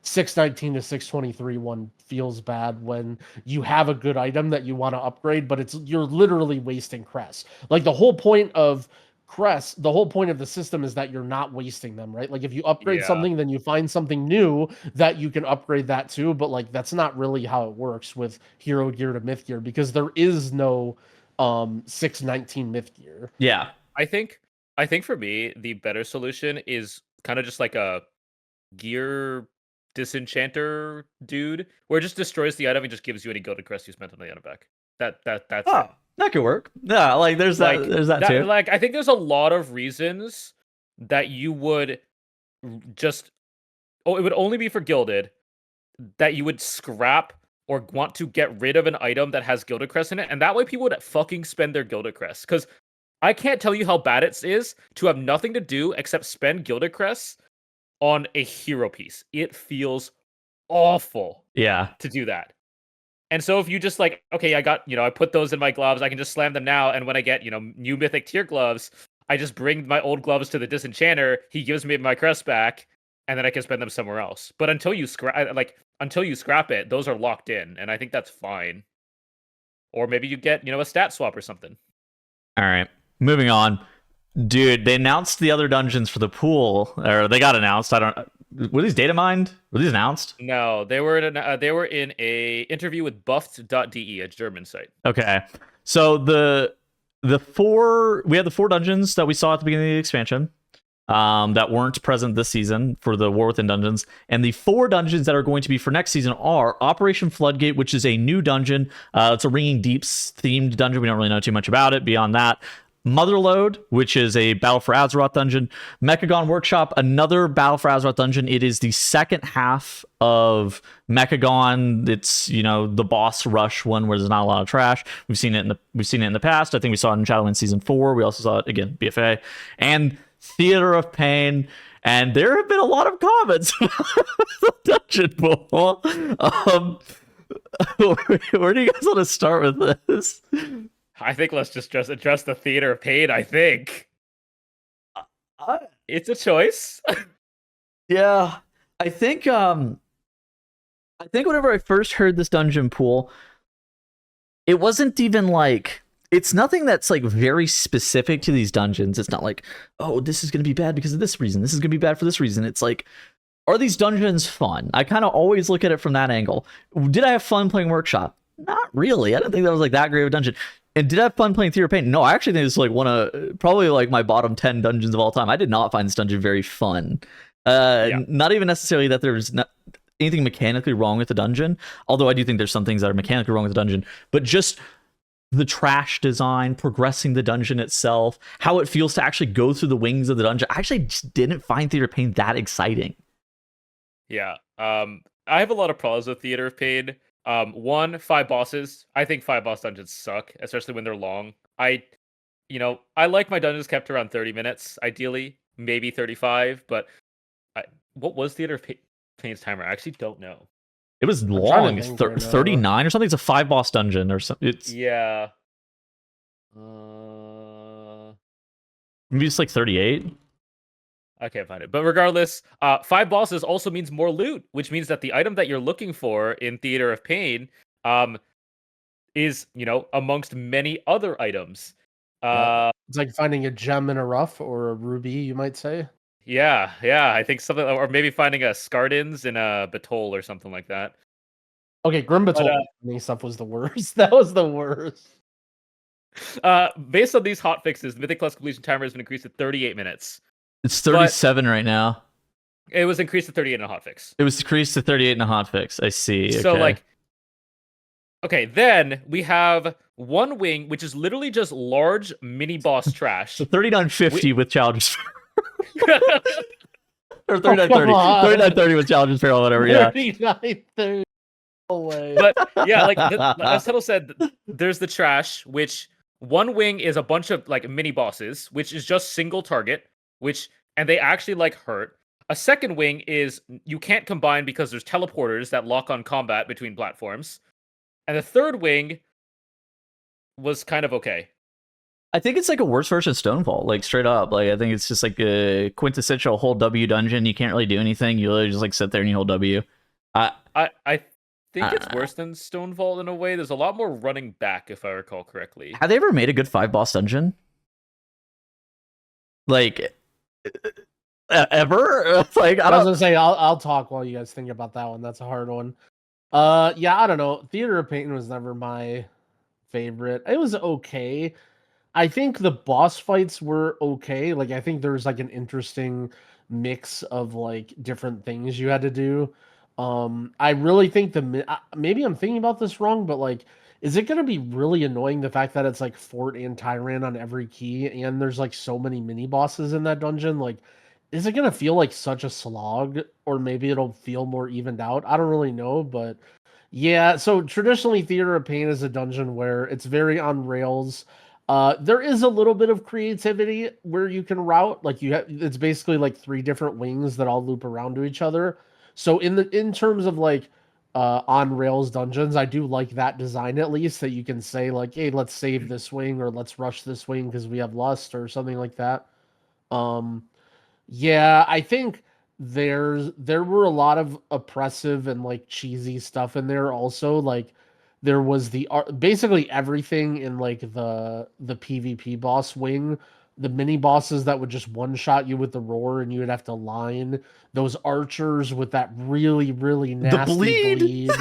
619 to 623 one feels bad when you have a good item that you want to upgrade, but you're literally wasting crests. Like the whole point of crests, the whole point of the system is that you're not wasting them, right? Like if you upgrade something, then you find something new that you can upgrade that too, but like that's not really how it works with hero gear to myth gear because there is no 619 myth gear. Yeah. I think for me the better solution is kind of just like a gear disenchanter dude where it just destroys the item and just gives you any gilded crest you spent on the item back. That's it. That could work. Yeah, like there's that too. Like I think there's a lot of reasons that you would just it would only be for gilded that you would scrap or want to get rid of an item that has gilded crest in it, and that way people would fucking spend their gilded crest. Because I can't tell you how bad it is to have nothing to do except spend gilded crests on a hero piece. It feels awful to do that. And so if you just like, okay, I got, I put those in my gloves, I can just slam them now, and when I get, new mythic tier gloves, I just bring my old gloves to the disenchanter, he gives me my crest back, and then I can spend them somewhere else. But until you scrap it, those are locked in, and I think that's fine. Or maybe you get, a stat swap or something. All right, moving on. Dude, they announced the other dungeons for the pool, or they got announced. Were these data mined? Were these announced? No, they were in a interview with buffed.de, a German site. Okay, so we had the 4 dungeons that we saw at the beginning of the expansion that weren't present this season for the War Within dungeons, and the 4 dungeons that are going to be for next season are Operation Floodgate, which is a new dungeon. It's a Ringing Deeps themed dungeon. We don't really know too much about it beyond that. Motherlode, which is a Battle for Azeroth dungeon. Mechagon Workshop, another Battle for Azeroth dungeon. It is the second half of Mechagon. It's the boss rush one where there's not a lot of trash. We've seen it in the past. I think we saw it in Shadowlands Season 4. We also saw it again BFA and Theater of Pain. And there have been a lot of comments about the dungeon pool. Where do you guys want to start with this? I think let's just address the Theater of Pain, I think. It's a choice. Yeah. I think whenever I first heard this dungeon pool, it wasn't even like, it's nothing that's like very specific to these dungeons. It's not like, oh, this is going to be bad because of this reason. This is going to be bad for this reason. It's like, are these dungeons fun? I kind of always look at it from that angle. Did I have fun playing Workshop? Not really. I don't think that was like that great of a dungeon. And did I have fun playing Theater of Pain? No, I actually think it's like probably like my bottom 10 dungeons of all time. I did not find this dungeon very fun. Not even necessarily that there's not anything mechanically wrong with the dungeon, although I do think there's some things that are mechanically wrong with the dungeon, but just the trash design, progressing the dungeon itself, how it feels to actually go through the wings of the dungeon. I actually just didn't find Theater of Pain that exciting. Yeah. I have a lot of problems with Theater of Pain. 5 bosses. I think 5 boss dungeons suck, especially when they're long. I I like my dungeons kept around 30 minutes, ideally, maybe 35. But what was Theater of Pain's timer? I actually don't know. It was trying to long. think right now. 39 or something. It's a 5-boss dungeon or something. It's Yeah. maybe it's like 38. I can't find it. But regardless, 5 bosses also means more loot, which means that the item that you're looking for in Theater of Pain is, amongst many other items. It's like finding a gem in a rough or a ruby, you might say. Yeah, I think something, or maybe finding a Scardins in a Batol or something like that. Okay, Grim Batol stuff was the worst. That was the worst. Based on these hotfixes, the Mythic Plus completion timer has been increased to 38 minutes. It's 37 right now. It was increased to 38 in a hotfix. It was decreased to 38 in a hotfix. I see. So okay, then we have One Wing, which is literally just large mini boss trash. So 39.50 with challenges. Or 39.30. 39.30 with challenges fair, whatever. Yeah. 39.30. No way. But yeah, as Tuttle said, there's the trash, which One Wing is a bunch of mini bosses, which is just single target, and they actually hurt. A second wing is you can't combine because there's teleporters that lock on combat between platforms. And the third wing was kind of okay. I think it's like a worse version of Stonefall, straight up. I think it's just like a quintessential hold W dungeon. You can't really do anything. You literally just sit there and you hold W. I think it's worse than Stonefall in a way. There's a lot more running back, if I recall correctly. Have they ever made a good 5-boss dungeon? Ever? I was gonna say I'll talk while you guys think about that one. That's a hard one. Yeah, I don't know. Theater of Pain was never my favorite. It was okay. I think the boss fights were okay. I think there's an interesting mix of different things you had to do. I really think maybe I'm thinking about this wrong, but is it gonna be really annoying the fact that it's Fort and Tyrant on every key, and there's so many mini bosses in that dungeon? Is it gonna feel like such a slog, or maybe it'll feel more evened out? I don't really know, but yeah. So traditionally, Theater of Pain is a dungeon where it's very on rails. There is a little bit of creativity where you can route. It's basically 3 different wings that all loop around to each other. So in terms of on rails dungeons, I do like that design, at least, that you can say hey, let's save this wing, or let's rush this wing because we have lust, or something like that. Yeah, I think there were a lot of oppressive and cheesy stuff in there also. There was basically everything in the PvP boss wing, the mini bosses that would just one shot you with the roar and you would have to line, those archers with that really, really nasty bleed.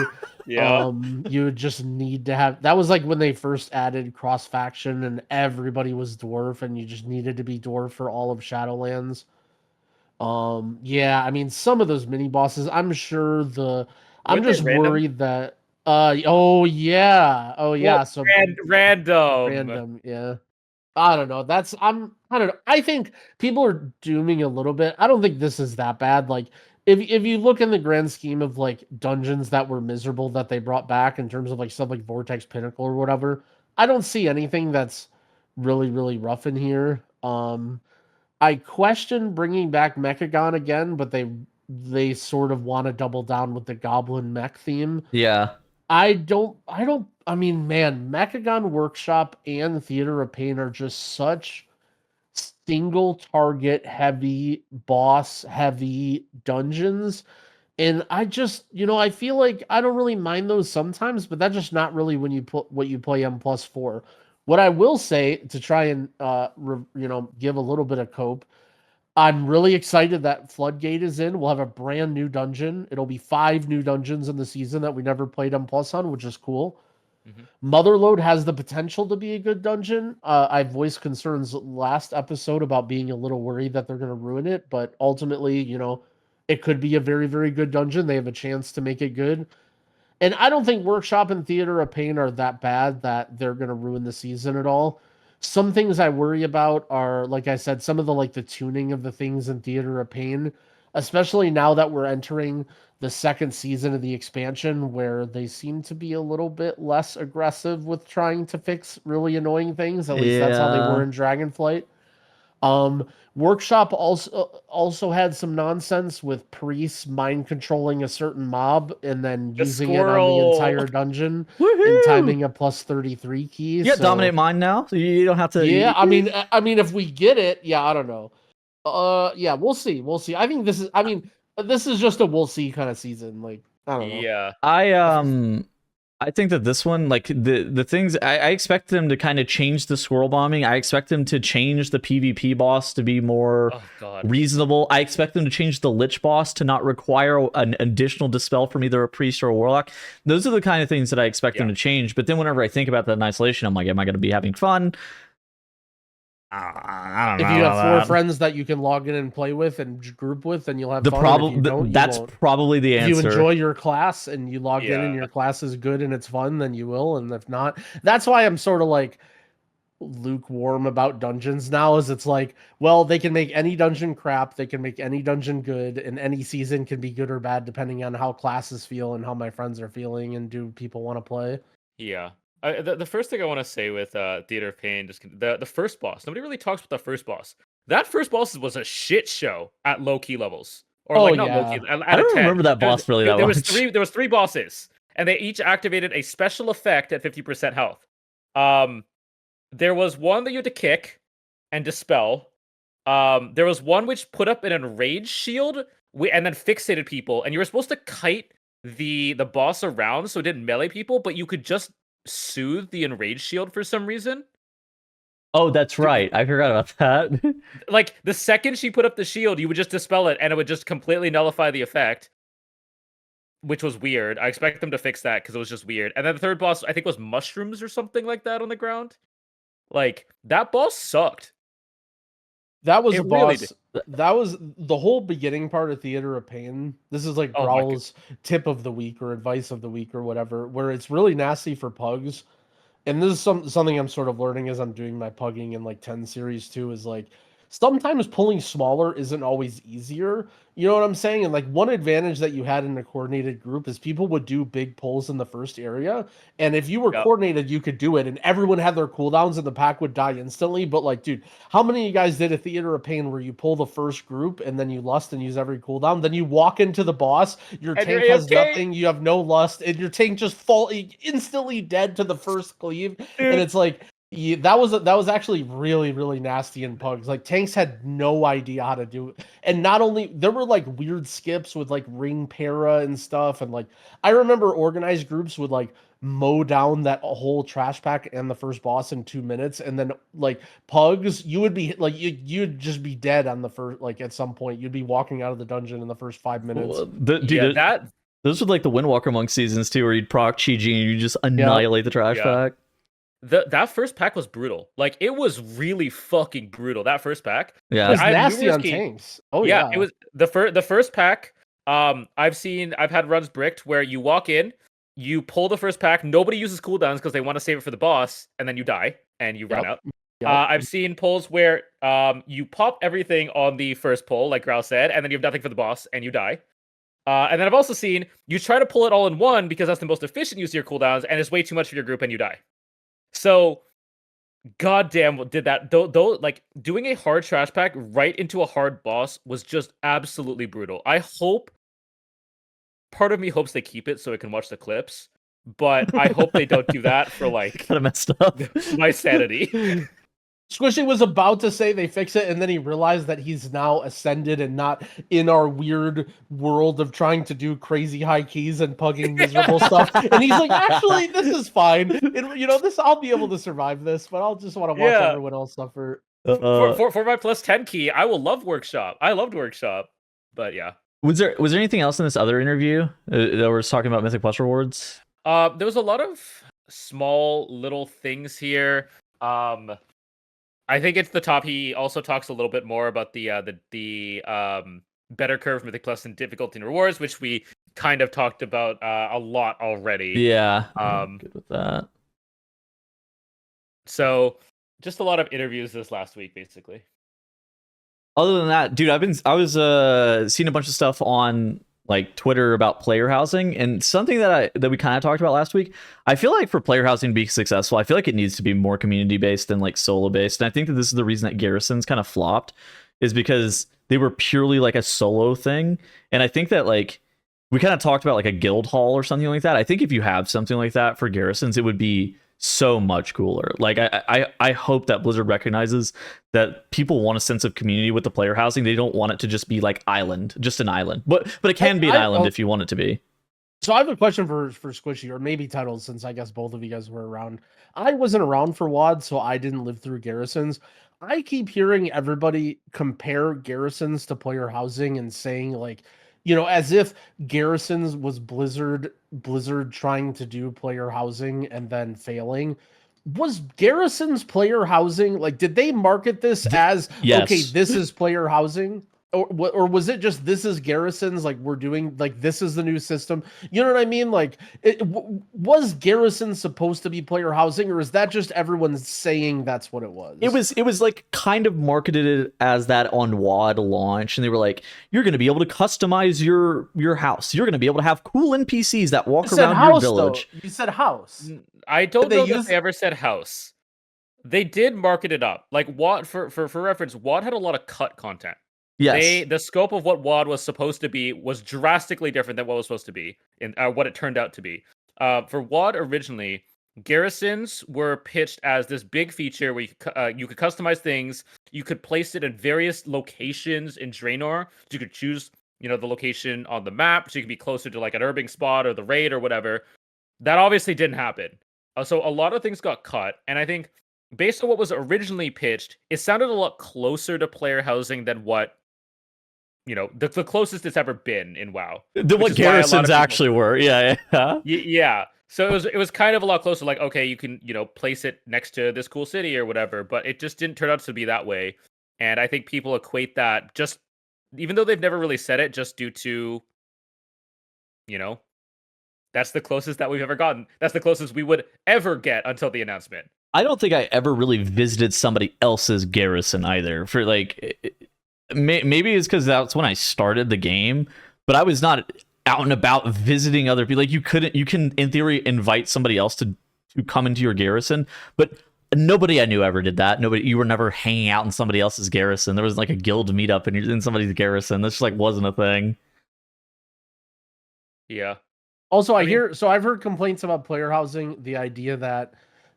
Yeah. You would just need to have that. Was when they first added cross faction and everybody was dwarf and you just needed to be dwarf for all of Shadowlands. Yeah, I mean, some of those mini bosses, I'm just worried that oh yeah, well, so random, yeah. I don't know. I don't know. I think people are dooming a little bit. I don't think this is that bad. If you look in the grand scheme of dungeons that were miserable that they brought back in terms of stuff like Vortex Pinnacle or whatever, I don't see anything that's really, really rough in here. I question bringing back Mechagon again, but they sort of want to double down with the Goblin mech theme. Yeah. I mean, man, Mechagon Workshop and Theater of Pain are just such single target heavy, boss heavy dungeons. And I just, I feel like I don't really mind those sometimes, but that's just not really when you put what you play M+ for. What I will say, to try and give a little bit of cope, I'm really excited that Floodgate is in. We'll have a brand new dungeon. It'll be 5 new dungeons in the season that we never played M+ on, which is cool. Mm-hmm. Motherlode has the potential to be a good dungeon. I voiced concerns last episode about being a little worried that they're going to ruin it, but ultimately, it could be a very, very good dungeon. They have a chance to make it good. And I don't think Workshop and Theater of Pain are that bad that they're going to ruin the season at all. Some things I worry about are, like I said, some of the tuning of the things in Theater of Pain. especially now that we're entering the second season of the expansion, where they seem to be a little bit less aggressive with trying to fix really annoying things. At least that's how they were Yeah. in Dragonflight. Workshop also had some nonsense with priests mind controlling a certain mob and then The using it on the squirrel. entire dungeon and Woohoo! timing a plus 33 key. You got So dominate mine now, so you don't have to. yeah, I mean, if we get it, yeah, I don't know. Yeah, we'll see. We'll see. I think this is just a we'll see kind of season. Like, I don't know. Yeah. I think that this one, like the things, I expect them to kind of change the squirrel bombing. I expect them to change the PvP boss to be more Oh God. reasonable. I expect them to change the lich boss to not require an additional dispel from either a priest or a warlock. Those are the kind of things that I expect them to change. But then whenever I think about that in isolation, I'm like, am I going to be having fun? I don't know. If you have 4 friends that you can log in and play with and group with, then you'll have the fun. problem, that's probably the If answer. you enjoy your class and you log in and your class is good and it's fun, then you will. And if not, that's why I'm sort of like lukewarm about dungeons now. Is it's like, well, they can make any dungeon crap, they can make any dungeon good, and any season can be good or bad depending on how classes feel and how my friends are feeling and do people want to play. Yeah. The first thing I want to say with Theater of Pain, just the first boss. Nobody really talks about the first boss. That first boss was a shit show at low key levels, or like not low key. I don't remember that boss really that much. There was 3 bosses, and they each activated a special effect at 50% health. There was one that you had to kick and dispel. There was one which put up an enraged shield and then fixated people, and you were supposed to kite the boss around so it didn't melee people, but you could just soothe the enraged shield for some reason. Oh, that's right. I forgot about that. Like, the second she put up the shield, you would just dispel it, and it would just completely nullify the effect, which was weird. I expect them to fix that, because it was just weird. And then the third boss, I think, was mushrooms or something like that on the ground. Like, that boss sucked. That was a boss. That was the whole beginning part of Theater of Pain. This is like Growl's tip of the week or advice of the week or whatever, where it's really nasty for pugs. And this is something I'm sort of learning as I'm doing my pugging in like 10 series too, is like sometimes pulling smaller isn't always easier. You know what I'm saying? And like one advantage that you had in a coordinated group is people would do big pulls in the first area. And if you were coordinated, you could do it. And everyone had their cooldowns and the pack would die instantly. But like, dude, how many of you guys did a Theater of Pain where you pull the first group and then you lust and use every cooldown? Then you walk into the boss, your tank has nothing, you have no lust, and your tank just instantly dead to the first cleave. Dude. And it's like, yeah, that was actually really, really nasty in pugs. Like tanks had no idea how to do it. And not only there were like weird skips with like ring para and stuff. And like I remember organized groups would like mow down that whole trash pack and the first boss in 2 minutes. And then like pugs, you would be like you'd just be dead on the first, like at some point. You'd be walking out of the dungeon in the first 5 minutes. Those were like the Windwalker Monk seasons too, where you'd proc Chi-Ji and you just annihilate the trash pack. That first pack was brutal. Like it was really fucking brutal. That first pack, yeah, it was nasty on tanks. Oh yeah, it was the first pack. I've had runs bricked where you walk in, you pull the first pack, nobody uses cooldowns because they want to save it for the boss, and then you die and you run out. I've seen pulls where you pop everything on the first pull, like Growl said, and then you have nothing for the boss and you die. And then I've also seen you try to pull it all in one because that's the most efficient use of your cooldowns, and it's way too much for your group and you die. So, goddamn, did that though? Like doing a hard trash pack right into a hard boss was just absolutely brutal. I hope. Part of me hopes they keep it so it can watch the clips, but I hope they don't do that for like kind of messed up my sanity. Squishy was about to say they fix it, and then he realized that he's now ascended and not in our weird world of trying to do crazy high keys and pugging miserable stuff. And he's like, actually, this is fine. This I'll be able to survive this, but I'll just want to watch everyone else suffer. For my plus 10 key, I will love Workshop. I loved Workshop, but yeah. Was there anything else in this other interview that was talking about Mythic Plus rewards? There was a lot of small little things here. I think it's the top. He also talks a little bit more about the better curve Mythic Plus and difficulty and rewards, which we kind of talked about a lot already. Yeah, I'm good with that. So, just a lot of interviews this last week, basically. Other than that, dude, I was seeing a bunch of stuff on like Twitter about player housing, and something that we kind of talked about last week. I feel like for player housing to be successful, I feel like it needs to be more community based than like solo based. And I think that this is the reason that Garrisons kind of flopped, is because they were purely like a solo thing. And I think that like we kind of talked about like a guild hall or something like that. I think if you have something like that for Garrisons, it would be so much cooler. Like I hope that Blizzard recognizes that people want a sense of community with the player housing. They don't want it to just be like just an island. But it can be an island if you want it to be. So I have a question for Squishy, or maybe Titles, since I guess both of you guys were around. I wasn't around for WoD, so I didn't live through Garrisons. I keep hearing everybody compare Garrisons to player housing and saying like, as if Garrisons was Blizzard trying to do player housing and then failing. Was Garrisons player housing, like, did they market this as Yes. okay, this is player housing? Or was it just this is Garrisons, like we're doing, like this is the new system? You know what I mean? Like, was Garrison supposed to be player housing, or is that just everyone saying that's what it was? It was like kind of marketed as that on WoD launch, and they were like, you're going to be able to customize your house. You're going to be able to have cool NPCs that walk around your village. Though. You said house. I don't know if they ever said house. They did market it up. Like WoD, for reference, WoD had a lot of cut content. Yes. The scope of what WoD was supposed to be was drastically different than what it was supposed to be, and what it turned out to be. For WoD originally, Garrisons were pitched as this big feature where you could customize things. You could place it in various locations in Draenor. So you could choose, the location on the map, so you could be closer to like an urban spot or the raid or whatever. That obviously didn't happen. So a lot of things got cut, and I think based on what was originally pitched, it sounded a lot closer to player housing than what the closest it's ever been in WoW. Than what Garrisons actually were. Yeah. Yeah. So it was kind of a lot closer. Like, okay, you can, place it next to this cool city or whatever, but it just didn't turn out to be that way. And I think people equate that, just, even though they've never really said it, just due to, that's the closest that we've ever gotten. That's the closest we would ever get until the announcement. I don't think I ever really visited somebody else's garrison either. For like, maybe it's because that's when I started the game, but I was not out and about visiting other people. Like you can in theory invite somebody else to come into your garrison, but nobody I knew ever did that. You were never hanging out in somebody else's garrison. There was like a guild meetup and you're in somebody's garrison. This just like wasn't a thing. Yeah. Also, I've heard complaints about player housing, the idea that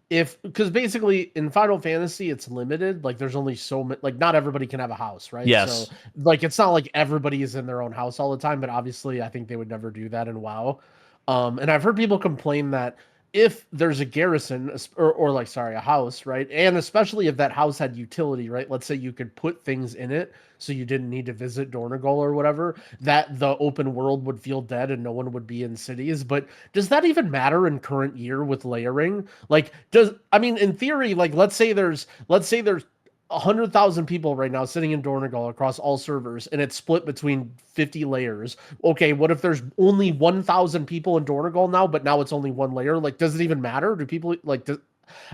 because basically in Final Fantasy it's limited, like there's only so many, like not everybody can have a house, right? Yes. So like it's not like everybody is in their own house all the time, but obviously I think they would never do that in WoW. And I've heard people complain that if there's a garrison or a house, right? And especially if that house had utility, right? Let's say you could put things in it so you didn't need to visit Dornagol or whatever, that the open world would feel dead and no one would be in cities. But does that even matter in current year with layering? Like, in theory, like let's say there's 100,000 people right now sitting in Dornagol across all servers, and it's split between 50 layers. Okay, what if there's only 1,000 people in Dornagol now, but now it's only one layer? Like, does it even matter? Do people like?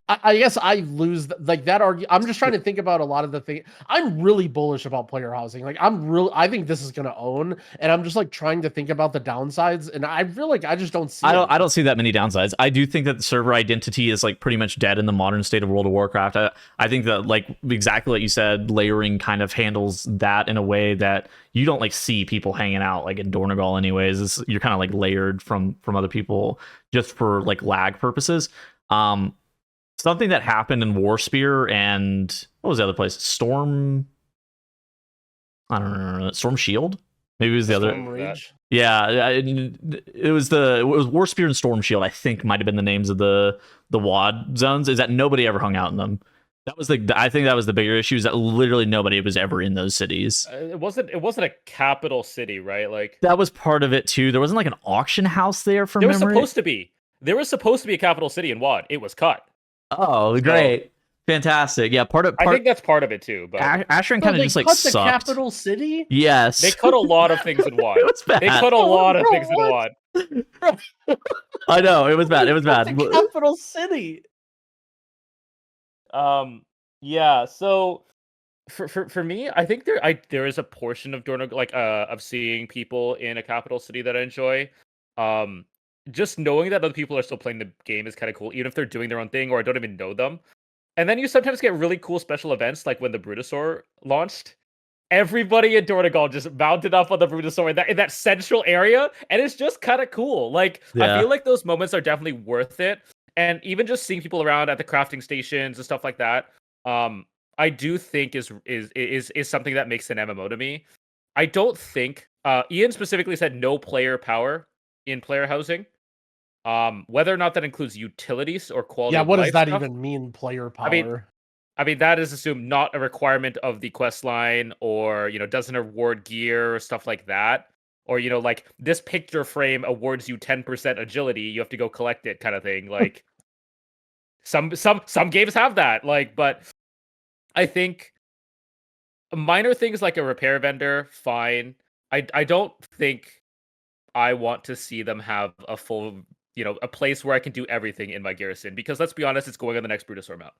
I guess I lose like that argument. I'm just trying to think about a lot of the things. I'm really bullish about player housing. Like I think this is gonna own, and I'm just like trying to think about the downsides, and I feel like I just don't see. I don't see that many downsides. I do think that the server identity is like pretty much dead in the modern state of World of Warcraft. I think that like exactly what you said, layering kind of handles that in a way that you don't like see people hanging out like in Dornagol anyways. You're kind of like layered from other people just for like lag purposes. Something that happened in Warspear and what was the other place? Storm. I don't know. Storm Shield. Maybe it was the other. Rage. Yeah, it was Warspear and Storm Shield. I think might have been the names of the WoD zones. Is that nobody ever hung out in them? That was I think that was the bigger issue. Is that literally nobody was ever in those cities. It wasn't a capital city, right? Like that was part of it too. There wasn't like an auction house there for memory. There was supposed to be a capital city in WoD. It was cut. Oh, great. Fantastic. Yeah, I think that's part of it too, but Asheron kind of just like cut sucked. The capital city? Yes. They cut a lot of things in WoD. It was bad. They cut a lot of things in WoD. I know, it was bad. It was bad. The capital city. Yeah, so For me, I think there is a portion of Dorno like of seeing people in a capital city that I enjoy. Um, just knowing that other people are still playing the game is kind of cool, even if they're doing their own thing or I don't even know them. And then you sometimes get really cool special events, like when the Brutosaur launched. Everybody in Dornegal just mounted up on the Brutosaur in that central area, and it's just kind of cool. Like, I Yeah. feel like those moments are definitely worth it. And even just seeing people around at the crafting stations and stuff like that, I do think is something that makes an MMO to me. I don't think Ian specifically said no player power in player housing. Whether or not that includes utilities or quality Yeah, of what does life that stuff. even mean, player I mean, power? that is assumed not a requirement of the quest line, or doesn't award gear or stuff like that, or like this picture frame awards you 10% agility, you have to go collect it, kind of thing. Like some games have that, like, but I think minor things like a repair vendor, fine. I don't think I want to see them have a full, a place where I can do everything in my garrison, because let's be honest, it's going on the next Brutosaur mount.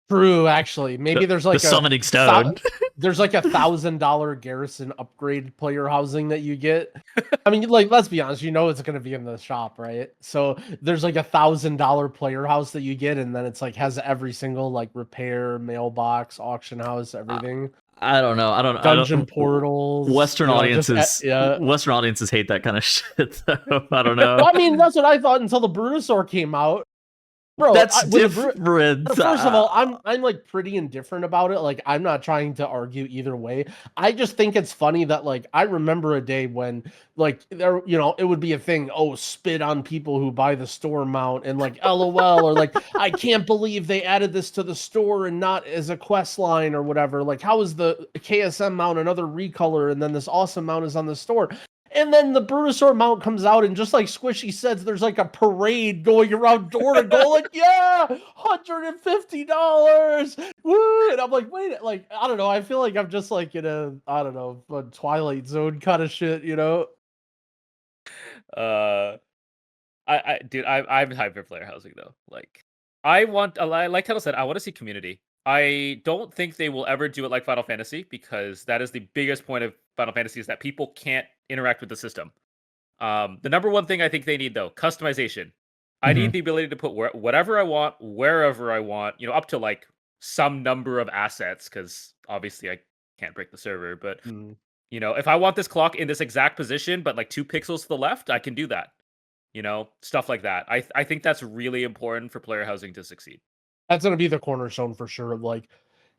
True, actually. Maybe there's The like summoning stone. there's like $1,000 garrison upgrade player housing that you get. I mean, like, let's be honest, it's gonna be in the shop, right? So there's like $1,000 player house that you get, and then it's like has every single like repair, mailbox, auction house, everything. I don't know. Dungeon portals. Western audiences, yeah. Western audiences hate that kind of shit. Though. I don't know. Well, I mean, that's what I thought until the Brutosaur came out. Bro, That's with different. first of all, I'm like pretty indifferent about it. Like, I'm not trying to argue either way. I just think it's funny that like I remember a day when like there, it would be a thing. Oh, spit on people who buy the store mount and like LOL, or like I can't believe they added this to the store and not as a quest line or whatever. Like, how is the KSM mount another recolor and then this awesome mount is on the store? And then the Brutosaur mount comes out, and just like Squishy says, there's like a parade going around door to door, like, yeah, $150. Woo! And I'm like, wait, like, I don't know. I feel like I'm just like in I don't know, a Twilight Zone kind of shit, Uh, I'm hyped for player housing though. Like, like Kettle said, I want to see community. I don't think they will ever do it like Final Fantasy, because that is the biggest point of Final Fantasy, is that people can't interact with the system. The number one thing I think they need though, customization. I need the ability to put whatever I want, wherever I want, up to like some number of assets, because obviously I can't break the server. But if I want this clock in this exact position, but like 2 pixels to the left, I can do that. Stuff like that. I think that's really important for player housing to succeed. That's gonna be the cornerstone for sure. Of like,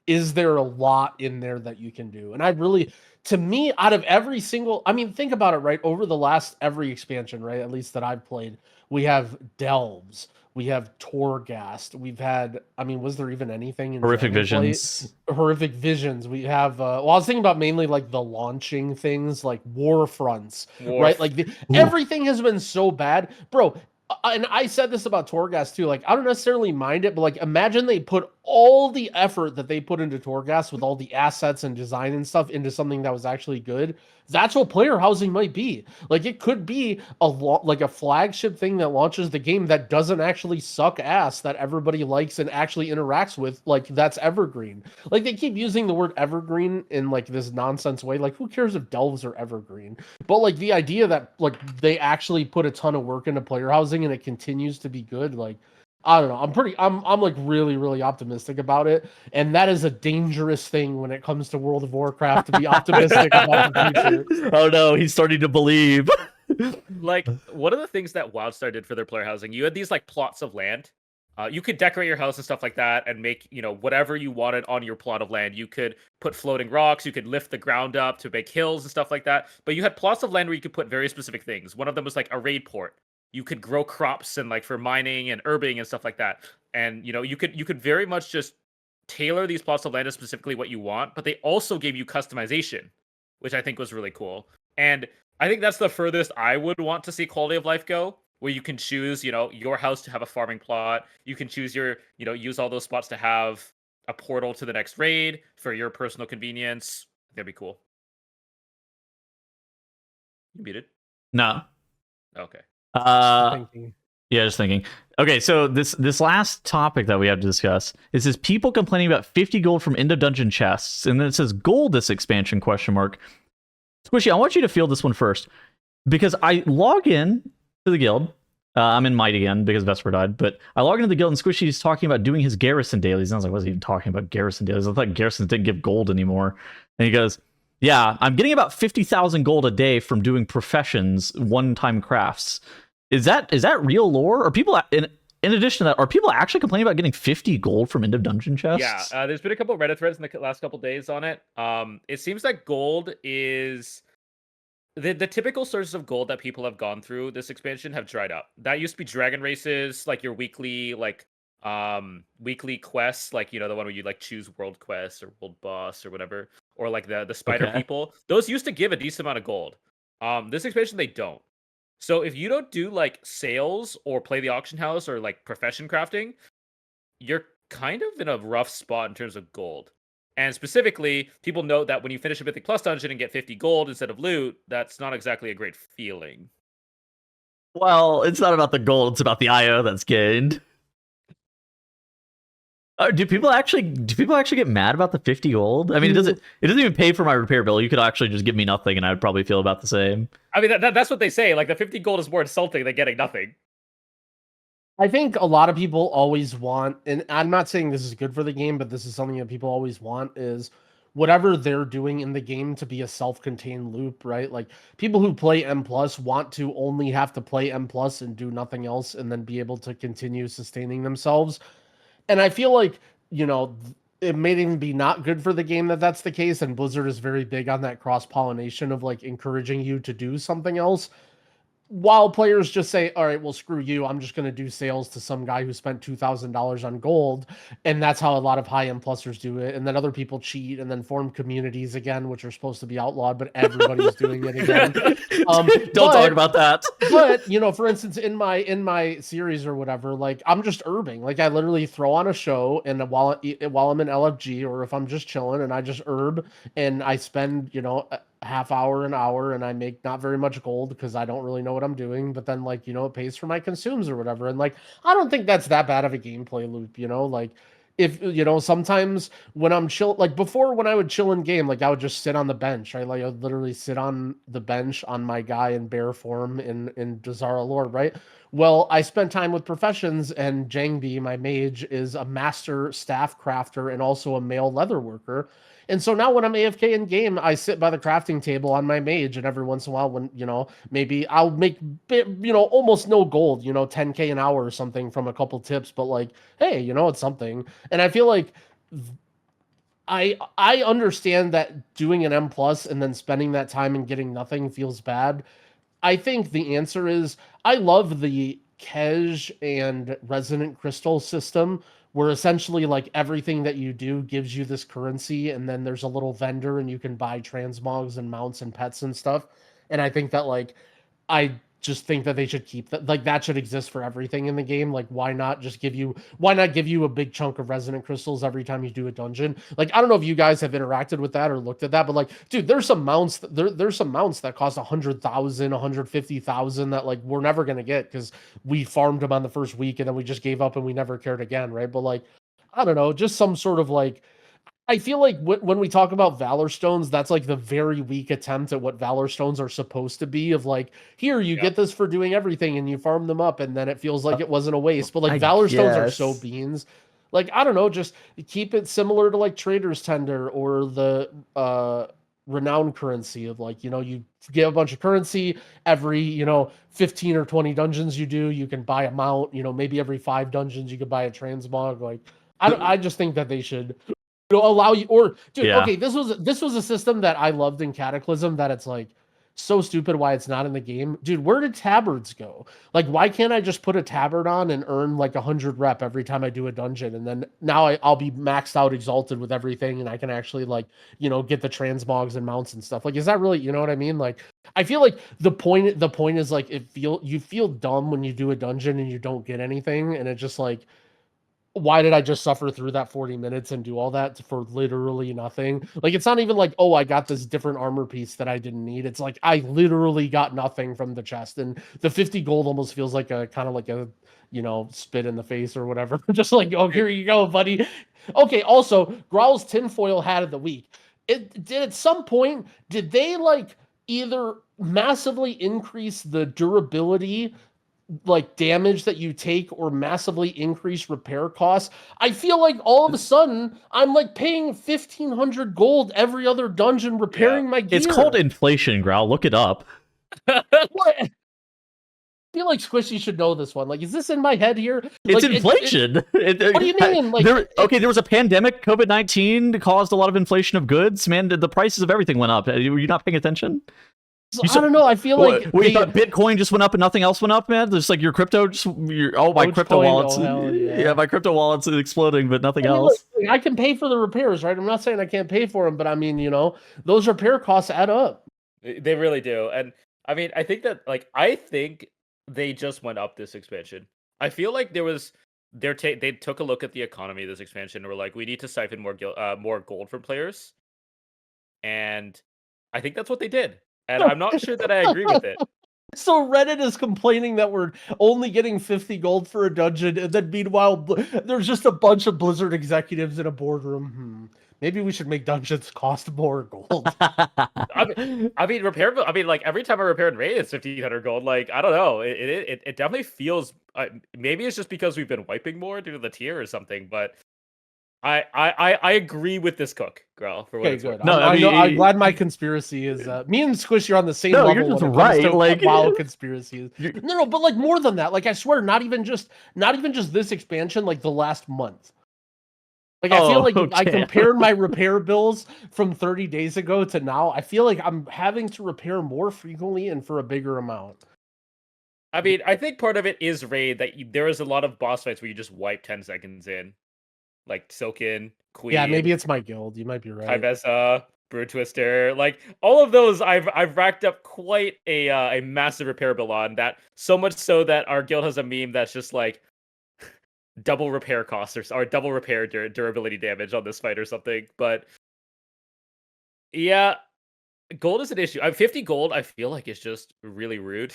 is there a lot in there that you can do? And I really, to me, out of every single, I mean, think about it, right? Over the last every expansion, right? At least that I've played, we have delves, we have Torghast, we've had, I mean, was there even anything in Horrific Dragonflight? Visions. Horrific Visions. We have, well, I was thinking about mainly like the launching things, like War Fronts, right? Like everything has been so bad, bro. And I said this about Torghast too. Like, I don't necessarily mind it, but like, imagine they put all the effort that they put into Torghast with all the assets and design and stuff into something that was actually good. That's what player housing might be. Like, it could be like a flagship thing that launches the game that doesn't actually suck ass, that everybody likes and actually interacts with. Like, that's evergreen. Like, they keep using the word evergreen in like this nonsense way. Like, who cares if delves are evergreen? But like the idea that like they actually put a ton of work into player housing and it continues to be good, like, I don't know. I'm like really, really optimistic about it. And that is a dangerous thing when it comes to World of Warcraft, to be optimistic about the future. Oh no, he's starting to believe. Like, one of the things that WildStar did for their player housing, you had these like plots of land. You could decorate your house and stuff like that and make, whatever you wanted on your plot of land. You could put floating rocks, you could lift the ground up to make hills and stuff like that. But you had plots of land where you could put very specific things. One of them was like a raid port. You could grow crops and like for mining and herbing and stuff like that. And you could very much just tailor these plots of land to specifically what you want, but they also gave you customization, which I think was really cool. And I think that's the furthest I would want to see quality of life go, where you can choose, your house to have a farming plot. You can choose use all those spots to have a portal to the next raid for your personal convenience. That'd be cool. You muted? No. Okay. Yeah, just thinking. Okay, so this last topic that we have to discuss is this people complaining about 50 gold from end of dungeon chests, and then it says gold this expansion question mark. Squishy, I want you to field this one first because I log in to the guild. I'm in Might again because Vesper died, but I log into the guild and Squishy's talking about doing his garrison dailies. And I was like, what's he even talking about garrison dailies? I thought garrisons didn't give gold anymore. And he goes, yeah, I'm getting about 50,000 gold a day from doing professions, one-time crafts. Is that real lore? Are people in addition to that, are people actually complaining about getting 50 gold from end of dungeon chests? Yeah, there's been a couple of Reddit threads in the last couple of days on it. It seems like gold is the typical sources of gold that people have gone through this expansion have dried up. That used to be dragon races, like your weekly weekly quests, like the one where you like choose world quest or world boss or whatever, or like the spider people. Those used to give a decent amount of gold. This expansion they don't. So if you don't do like sales or play the auction house or like profession crafting, you're kind of in a rough spot in terms of gold. And specifically, people note that when you finish a Mythic Plus dungeon and get 50 gold instead of loot, that's not exactly a great feeling. Well, it's not about the gold, it's about the IO that's gained. Do people actually get mad about the 50 gold? I mean, it doesn't even pay for my repair bill. You could actually just give me nothing and I'd probably feel about the same. I mean, that's what they say. Like, the 50 gold is more insulting than getting nothing. I think a lot of people always want, and I'm not saying this is good for the game, but this is something that people always want, is whatever they're doing in the game to be a self-contained loop, right? Like, people who play M+ want to only have to play M+ and do nothing else and then be able to continue sustaining themselves. And I feel like, it may even be not good for the game that that's the case, and Blizzard is very big on that cross-pollination of, like, encouraging you to do something else. While players just say, all right, well, screw you, I'm just going to do sales to some guy who spent $2,000 on gold. And that's how a lot of high-end plussers do it. And then other people cheat and then form communities again, which are supposed to be outlawed, but everybody's doing it again. Don't talk about that. But, for instance, in my series or whatever, like, I'm just herbing. Like, I literally throw on a show, and while I'm in LFG, or if I'm just chilling, and I just herb, and I spend, half hour, an hour, and I make not very much gold because I don't really know what I'm doing, but then, like, it pays for my consumes or whatever. And, like, I don't think that's that bad of a gameplay loop, like, if sometimes when I'm chill, like before, when I would chill in game, like I would just sit on the bench, right? Like I would literally sit on the bench on my guy in bear form in Dazara lore, right? Well, I spent time with professions, and Jangbi, my mage, is a master staff crafter and also a male leather worker. And so now when I'm AFK in game, I sit by the crafting table on my mage, and every once in a while when, maybe I'll make, almost no gold, 10K an hour or something from a couple tips, but like, hey, it's something. And I feel like I understand that doing an M+ and then spending that time and getting nothing feels bad. I think the answer is I love the Kej and Resonant Crystal system, where essentially like everything that you do gives you this currency, and then there's a little vendor and you can buy transmogs and mounts and pets and stuff. And I think that like I just think that they should keep that, like that should exist for everything in the game. Like why not give you a big chunk of resonant crystals every time you do a dungeon? Like I don't know if you guys have interacted with that or looked at that, but like dude, there's some mounts that cost 100,000, 150,000 that like we're never going to get because we farmed them on the first week and then we just gave up and we never cared again, right? But like I don't know, just some sort of like, I feel like when we talk about Valor Stones, that's like the very weak attempt at what Valor Stones are supposed to be, of like, here, you get this for doing everything and you farm them up and then it feels like it wasn't a waste. But like Valor Stones are so beans. Like, I don't know, just keep it similar to like Trader's Tender or the renown currency of like, you get a bunch of currency every, 15 or 20 dungeons you do, you can buy a mount, maybe every 5 dungeons you could buy a transmog. Like, I just think that they should allow you, or dude, okay, this was a system that I loved in Cataclysm that it's like so stupid why it's not in the game. Dude, where did tabards go? Like, why can't I just put a tabard on and earn like 100 rep every time I do a dungeon, and then now I'll be maxed out exalted with everything, and I can actually like get the transmogs and mounts and stuff. Like, is that really, you know what I mean? Like, I feel like the point is like you feel dumb when you do a dungeon and you don't get anything, and it just like why did I just suffer through that 40 minutes and do all that for literally nothing? Like, it's not even like, oh, I got this different armor piece that I didn't need. It's like, I literally got nothing from the chest. And the 50 gold almost feels like a kind of like a, spit in the face or whatever. Just like, oh, here you go, buddy. Okay, also, Growl's tinfoil hat of the week. At some point, did they like either massively increase the durability like damage that you take or massively increase repair costs? I feel like all of a sudden I'm like paying 1,500 gold every other dungeon repairing my gear. It's called inflation, Growl. Look it up. What? I feel like Squishy should know this one. Like, is this in my head here? It's like, inflation. What do you mean? Like, there was a pandemic. COVID-19 caused a lot of inflation of goods. Man, the prices of everything went up. Were you not paying attention? I don't know. I feel like you thought Bitcoin just went up and nothing else went up, man. There's like your crypto, my crypto wallets. Yeah, my crypto wallets is exploding, but nothing else. Look, I can pay for the repairs, right? I'm not saying I can't pay for them, but I mean, those repair costs add up. They really do, and I mean, I think they just went up this expansion. I feel like they took a look at the economy of this expansion and were like, we need to siphon more gold from players, and I think that's what they did. And I'm not sure that I agree with it. So Reddit is complaining that we're only getting 50 gold for a dungeon, and then meanwhile, there's just a bunch of Blizzard executives in a boardroom. Maybe we should make dungeons cost more gold. I mean, like every time I repair and raid, it's 1,500 gold. Like, I don't know. It definitely feels. Maybe it's just because we've been wiping more due to the tier or something, but. I agree with this cook, Growl, for what it's worth. No, I'm glad my conspiracy is me and Squish are on the same level. You're just right. Like wild conspiracies. No, but like more than that. Like I swear, not even just this expansion. Like the last month. Like I feel like I compared my repair bills from 30 days ago to now. I feel like I'm having to repair more frequently and for a bigger amount. I mean, I think part of it is raid that there is a lot of boss fights where you just wipe 10 seconds in. Like Silken, Queen. Yeah, maybe it's my guild. You might be right. Kybeza, Brood Twister, like all of those, I've racked up quite a massive repair bill on that. So much so that our guild has a meme that's just like double repair costs or double repair durability damage on this fight or something. But yeah, gold is an issue. 50 gold, I feel like it's just really rude.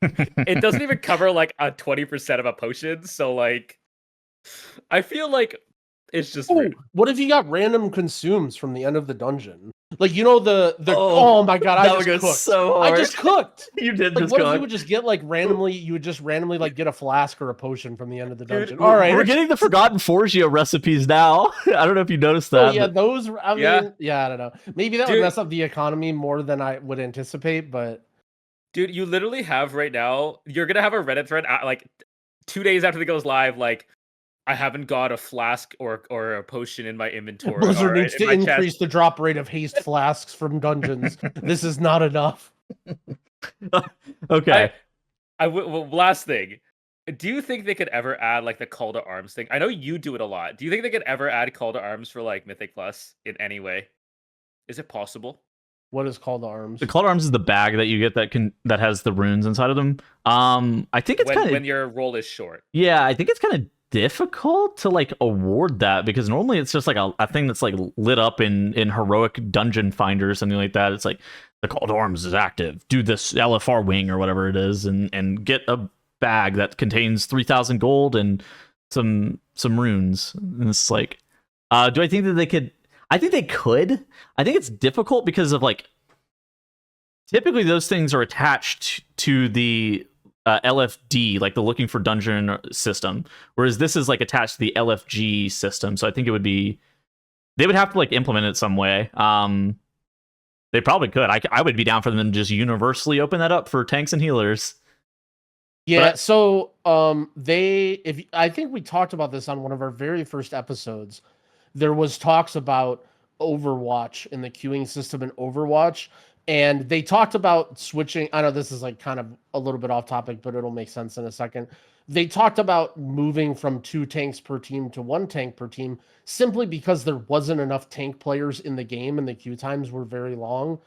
It doesn't even cover like a 20% of a potion, so like I feel like. It's just rude. What if you got random consumes from the end of the dungeon? Like oh my god, I just cooked. So hard. I just cooked. You did like, just what cook. If you would just get like randomly like get a flask or a potion from the end of the dungeon? All right, we're getting the Forgotten Forgio recipes now. I don't know if you noticed that. Oh, yeah, those. I mean, I don't know. Maybe that would mess up the economy more than I would anticipate, but dude, you literally have right now. You're gonna have a Reddit thread like 2 days after it goes live, like. I haven't got a flask or a potion in my inventory. Blizzard needs to increase the drop rate of haste flasks from dungeons. This is not enough. Okay. Last thing. Do you think they could ever add like the call to arms thing? I know you do it a lot. Do you think they could ever add call to arms for like Mythic Plus in any way? Is it possible? What is call to arms? The call to arms is the bag that you get that has the runes inside of them. I think it's when your roll is short. Yeah, I think it's kind of difficult to like award that because normally it's just like a thing that's like lit up in heroic dungeon finder or something like that. It's like the call to arms is active, do this LFR wing or whatever it is, and get a bag that contains 3,000 gold and some runes. And it's like do I think that they could? I think they could. I think it's difficult because of like typically those things are attached to the LFD, like the looking for dungeon system, whereas this is like attached to the LFG system. So I think they would have to like implement it some way. They probably could. I would be down for them to just universally open that up for tanks and healers. Yeah. So I think we talked about this on one of our very first episodes. There was talks about Overwatch in the queuing system in Overwatch. And they talked about switching. I know this is like kind of a little bit off topic, but it'll make sense in a second. They talked about moving from 2 tanks per team to 1 tank per team simply because there wasn't enough tank players in the game and the queue times were very long.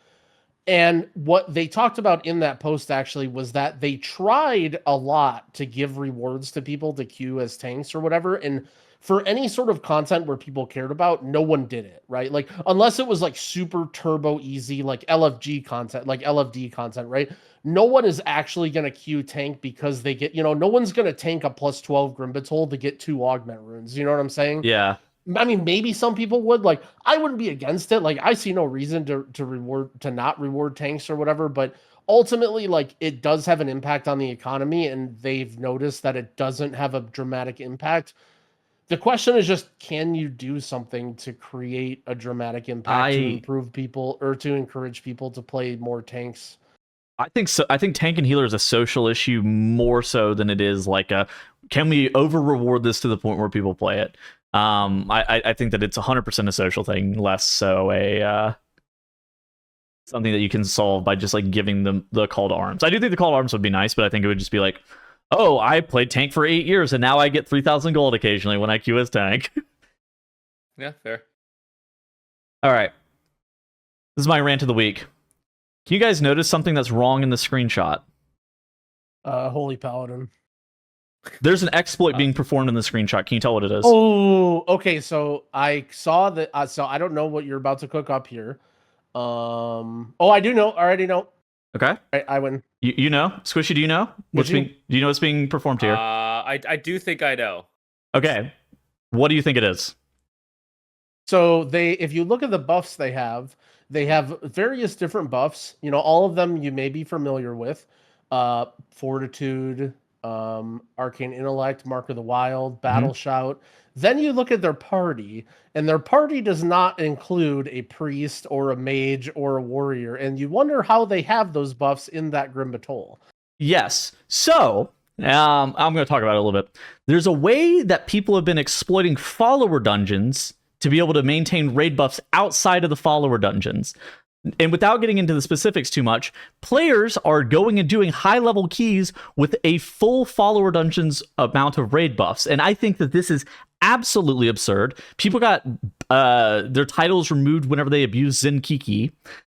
And what they talked about in that post actually was that they tried a lot to give rewards to people to queue as tanks or whatever. And for any sort of content where people cared about, no one did it, right? Like unless it was like super turbo easy, like LFG content, like LFD content, right? No one is actually going to queue tank because they get, no one's going to tank a plus 12 Grimbatol to get 2 augment runes. You know what I'm saying? Yeah. I mean, maybe some people would. Like, I wouldn't be against it. Like, I see no reason to not reward tanks or whatever, but ultimately, like, it does have an impact on the economy, and they've noticed that it doesn't have a dramatic impact. The question is just, can you do something to create a dramatic impact to improve people or to encourage people to play more tanks? I think so. I think tank and healer is a social issue more so than it is like a, can we over reward this to the point where people play it? I think that it's 100% a social thing, less so a something that you can solve by just like giving them the call to arms. I do think the call to arms would be nice, but I think it would just be like, oh, I played tank for 8 years and now I get 3,000 gold occasionally when I queue as tank. Yeah, fair. All right. This is my rant of the week. Can you guys notice something that's wrong in the screenshot? Holy Paladin. There's an exploit being performed in the screenshot. Can you tell what it is? Oh, okay. So I saw that. So I don't know what you're about to cook up here. Oh, I do know. I already know. Okay. I win. You know, Squishy. Do you know what's being? Do you know what's being performed here? I do think I know. Okay. What do you think it is? So if you look at the buffs they have various different buffs. All of them you may be familiar with. Fortitude, Arcane Intellect, Mark of the Wild, Battle Shout. Then you look at their party, and their party does not include a priest or a mage or a warrior, and you wonder how they have those buffs in that Grimbatol. Yes. So, I'm going to talk about it a little bit. There's a way that people have been exploiting follower dungeons to be able to maintain raid buffs outside of the follower dungeons. And without getting into the specifics too much, players are going and doing high-level keys with a full follower dungeons amount of raid buffs. And I think that this is absolutely absurd. People got their titles removed whenever they abuse Zenkiki.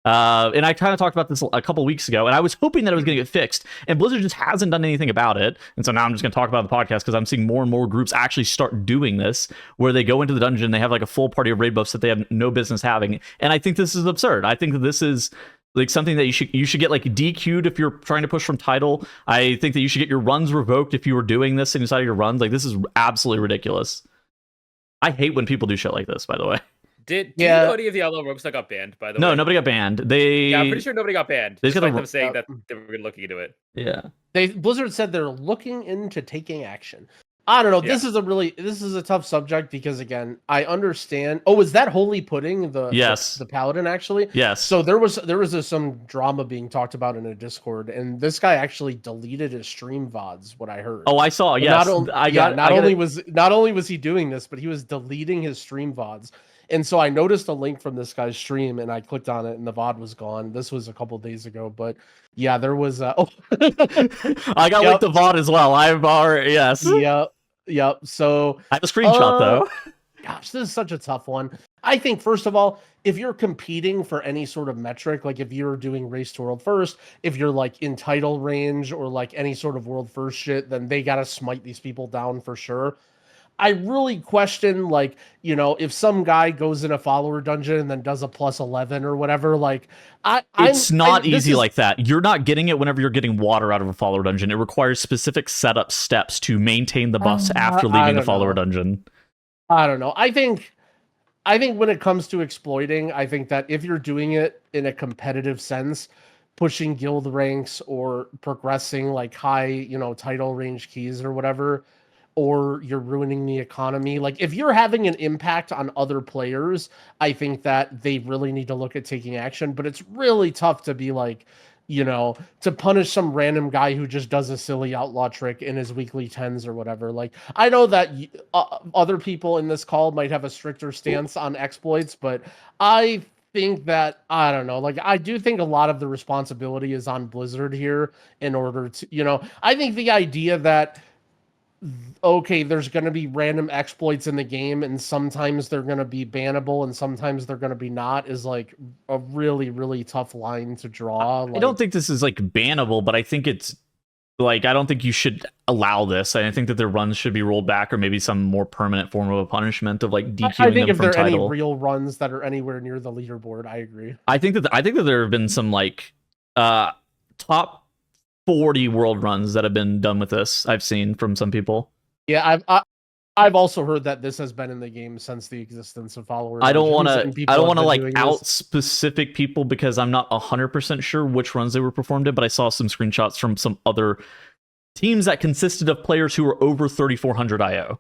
And I kind of talked about this a couple weeks ago, and I was hoping that it was going to get fixed. And Blizzard just hasn't done anything about it. And so now I'm just going to talk about the podcast because I'm seeing more and more groups actually start doing this, where they go into the dungeon and they have like a full party of raid buffs that they have no business having. And I think this is absurd. I think that this is like something that you should get like DQ'd if you're trying to push from title. I think that you should get your runs revoked if you were doing this inside of your runs. Like, this is absolutely ridiculous. I hate when people do shit like this, by the way. Do you know any of the outlaw rogues that got banned, by the way? No, nobody got banned. Yeah, I'm pretty sure nobody got banned. They Despite them saying that they were looking into it. Yeah. Blizzard said they're looking into taking action. I don't know. Yeah. This is a tough subject because, again, I understand. Oh, is that Holy Pudding the paladin actually? Yes. So there was some drama being talked about in a Discord, and this guy actually deleted his stream VODs. What I heard. Oh, I saw. Yes. Not only was he doing this, but he was deleting his stream VODs. And so I noticed a link from this guy's stream, and I clicked on it, and the VOD was gone. This was a couple days ago, but yeah, there was. I got linked the VOD as well. I've already Yep. So I have a screenshot though. Gosh, this is such a tough one. I think first of all, if you're competing for any sort of metric, like if you're doing race to world first, if you're like in title range or like any sort of world first shit, then they gotta smite these people down for sure. I really question, like, if some guy goes in a follower dungeon and then does a plus 11 or whatever, like, it's not easy like that. You're not getting it whenever you're getting water out of a follower dungeon. It requires specific setup steps to maintain the buffs after leaving the follower dungeon. I don't know. I think when it comes to exploiting, I think that if you're doing it in a competitive sense, pushing guild ranks or progressing like high, title range keys or whatever, or you're ruining the economy. Like, if you're having an impact on other players, I think that they really need to look at taking action. But it's really tough to be like, to punish some random guy who just does a silly outlaw trick in his weekly 10s or whatever. Like, I know that other people in this call might have a stricter stance on exploits, but I think that, I don't know, like, I do think a lot of the responsibility is on Blizzard here in order to, I think the idea that, okay, there's going to be random exploits in the game, and sometimes they're going to be bannable, and sometimes they're going to be not, is like a really, really tough line to draw. I don't think this is like bannable, but I think it's like, I don't think you should allow this. I think that their runs should be rolled back, or maybe some more permanent form of a punishment of like DQing I think them if from there are any title. real runs that are anywhere near the leaderboard, I agree. I think that there have been some like top 40 world runs that have been done with this. I've seen from some people. Yeah, I've also heard that this has been in the game since the existence of followers. I don't want to like out this. specific people because I'm not 100% sure which runs they were performed in, but I saw some screenshots from some other teams that consisted of players who were over 3,400 IO.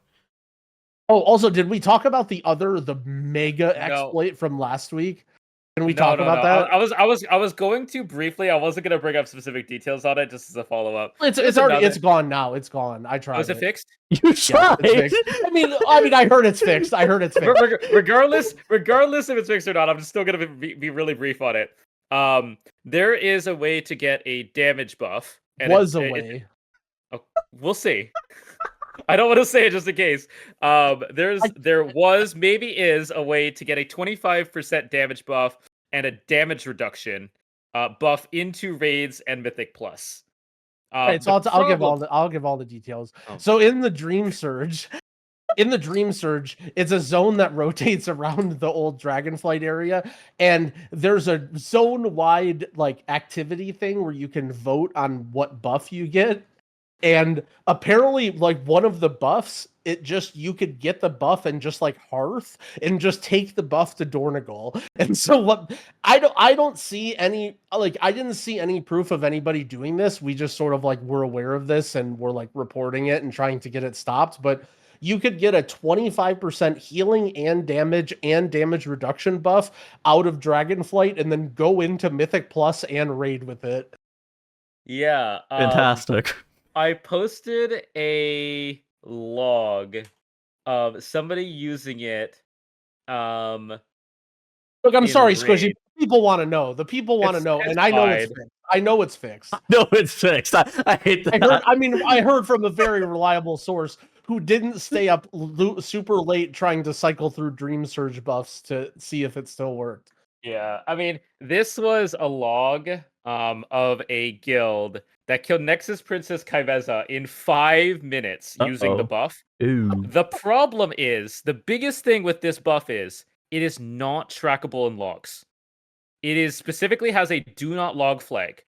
Oh, also, did we talk about the mega exploit from last week? Can we talk about that? I was going to briefly. I wasn't going to bring up specific details on it, just as a follow up. It's gone now. It's gone. I tried. Was it fixed? You tried. Yeah, I mean, I heard it's fixed. Regardless if it's fixed or not, I'm just still going to be really brief on it. There is a way to get a damage buff. And we'll see. I don't want to say it just in case. There is a way to get a 25% damage buff and a damage reduction buff into raids and Mythic Plus. Right, so I'll give all the details. Oh. So in the Dream Surge, it's a zone that rotates around the old Dragonflight area, and there's a zone-wide like activity thing where you can vote on what buff you get. And apparently, like one of the buffs, you could get the buff and just like Hearth and just take the buff to Dornagal. And so I didn't see any proof of anybody doing this. We just sort of like were aware of this and we're like reporting it and trying to get it stopped. But you could get a 25% healing and damage reduction buff out of Dragonflight and then go into Mythic Plus and raid with it. Yeah. Fantastic. I posted a log of somebody using it. Look, I'm sorry, Squishy. People want to know. The people want to know, and I know it's fixed. I know it's fixed. No, it's fixed. I hate that. I heard from a very reliable source who didn't stay up super late trying to cycle through Dream Surge buffs to see if it still worked. Yeah, I mean, this was a log of a guild that killed Nexus Princess Kaiveza in 5 minutes using the buff. Ooh. The problem is, the biggest thing with this buff is, it is not trackable in logs. It is specifically has a do not log flag.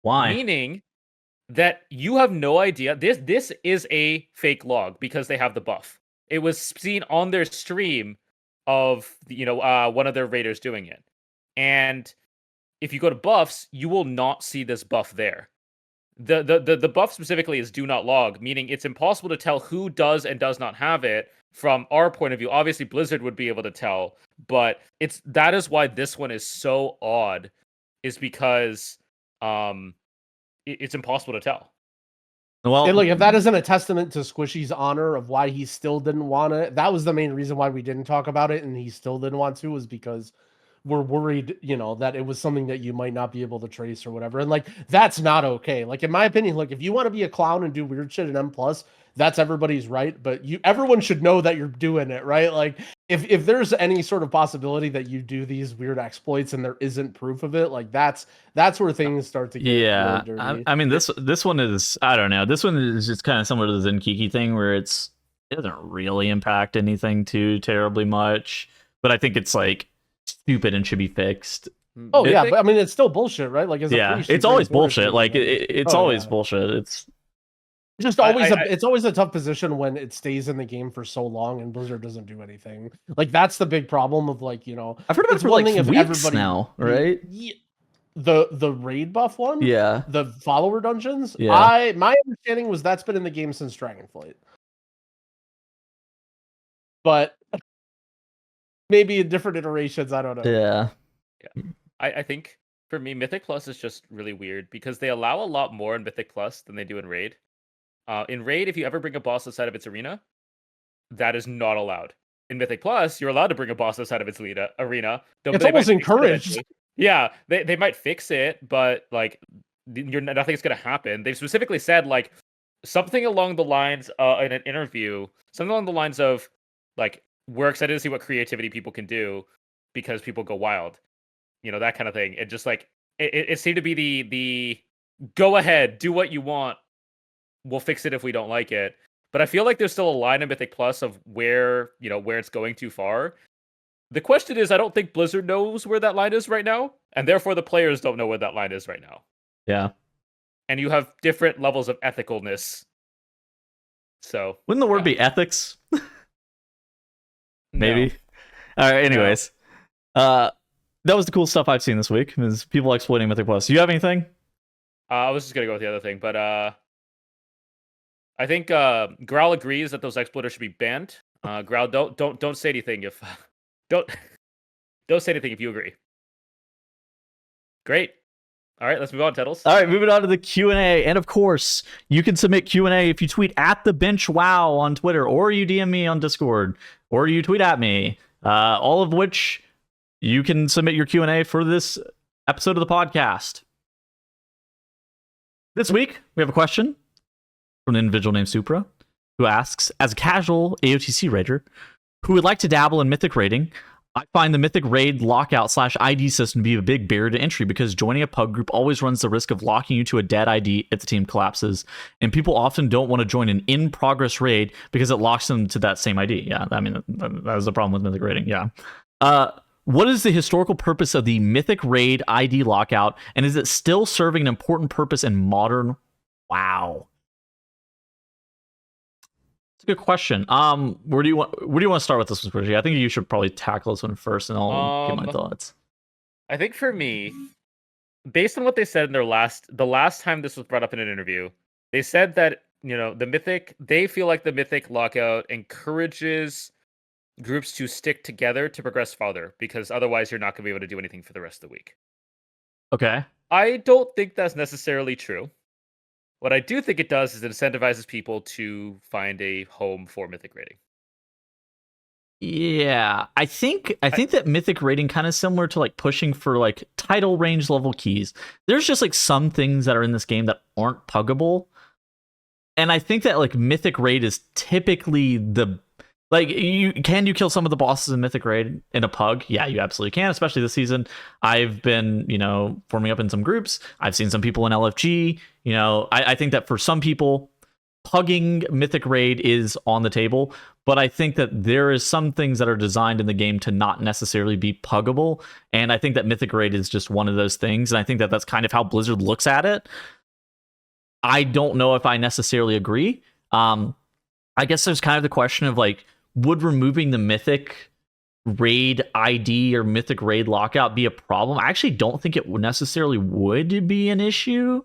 Why? Meaning that you have no idea. This is a fake log because they have the buff. It was seen on their stream of one of their raiders doing it. And if you go to buffs, you will not see this buff there. The buff specifically is do not log, meaning it's impossible to tell who does and does not have it from our point of view. Obviously, Blizzard would be able to tell, but that is why this one is so odd, is because it's impossible to tell. Well, and look, if that isn't a testament to Squishy's honor of why he still didn't want it, that was the main reason why we didn't talk about it, and he still didn't want to, was because we're worried, that it was something that you might not be able to trace or whatever. And like, that's not okay. Like, in my opinion, like, if you want to be a clown and do weird shit in M+, that's everybody's right, but everyone should know that you're doing it, right? Like, if there's any sort of possibility that you do these weird exploits and there isn't proof of it, like that's where things start to get really dirty. I mean, this one is, I don't know, this one is just kind of similar to the Zenkiki thing where it doesn't really impact anything too terribly much, but I think it's like stupid and should be fixed. Oh yeah, but I mean, it's still bullshit, right? Like, it's always bullshit. Like it's always bullshit. It's just always it's always a tough position when it stays in the game for so long and Blizzard doesn't do anything. Like, that's the big problem of like, I've heard about it for like weeks now, right? The raid buff one, the follower dungeons. Yeah, my understanding was that's been in the game since Dragonflight, but maybe in different iterations. I don't know. Yeah. I think for me, Mythic Plus is just really weird because they allow a lot more in Mythic Plus than they do in Raid. In Raid, if you ever bring a boss outside of its arena, that is not allowed. In Mythic Plus, you're allowed to bring a boss outside of its arena. It's almost encouraged. Yeah, they might fix it, but like, nothing's gonna happen. They've specifically said like something along the lines in an interview, something along the lines of like, we're excited to see what creativity people can do because people go wild, that kind of thing. It just like it seemed to be the go ahead, do what you want we'll fix it if we don't like it. But I feel like there's still a line in Mythic Plus of where it's going too far. The question is, I don't think Blizzard knows where that line is right now, and therefore the players don't know where that line is right now. Yeah. And you have different levels of ethicalness. So wouldn't the word be ethics? Maybe. All right. Anyways, that was the cool stuff I've seen this week. Is people exploiting Mythic Plus. Do you have anything? I was just gonna go with the other thing, but I think Growl agrees that those exploiters should be banned. Growl, don't say anything if don't say anything if you agree. Great. All right, let's move on, Tettles. All right, moving on to the Q&A. And of course, you can submit Q&A if you tweet at @thebenchwow on Twitter, or you DM me on Discord, or you tweet at me. All of which you can submit your Q&A for this episode of the podcast. This week, we have a question from an individual named Supra, who asks, as a casual AOTC raider who would like to dabble in Mythic raiding, I find the Mythic raid lockout/ID system to be a big barrier to entry because joining a pug group always runs the risk of locking you to a dead ID if the team collapses, and people often don't want to join an in-progress raid because it locks them to that same ID. Yeah, I mean, that was the problem with Mythic raiding, yeah. What is the historical purpose of the Mythic raid ID lockout, and is it still serving an important purpose in modern WoW? It's a good question. Where do you want to start with this one, Bridgie? I think you should probably tackle this one first, and I'll give my thoughts. I think for me, based on what they said in the last time this was brought up in an interview, they said that the Mythic, they feel like the Mythic lockout encourages groups to stick together to progress farther, because otherwise you're not going to be able to do anything for the rest of the week. Okay. I don't think that's necessarily true. What I do think it does is it incentivizes people to find a home for Mythic raiding. Yeah, I think that Mythic raiding kind of similar to like pushing for like title range level keys. There's just like some things that are in this game that aren't puggable. And I think that like Mythic raid is typically you kill some of the bosses in Mythic raid in a pug? Yeah, you absolutely can, especially this season. I've been, forming up in some groups. I've seen some people in LFG. I think that for some people, pugging Mythic raid is on the table, but I think that there is some things that are designed in the game to not necessarily be puggable, and I think that Mythic raid is just one of those things, and I think that that's kind of how Blizzard looks at it. I don't know if I necessarily agree. I guess there's kind of the question of like, would removing the Mythic raid ID or Mythic raid lockout be a problem? I actually don't think it necessarily would be an issue.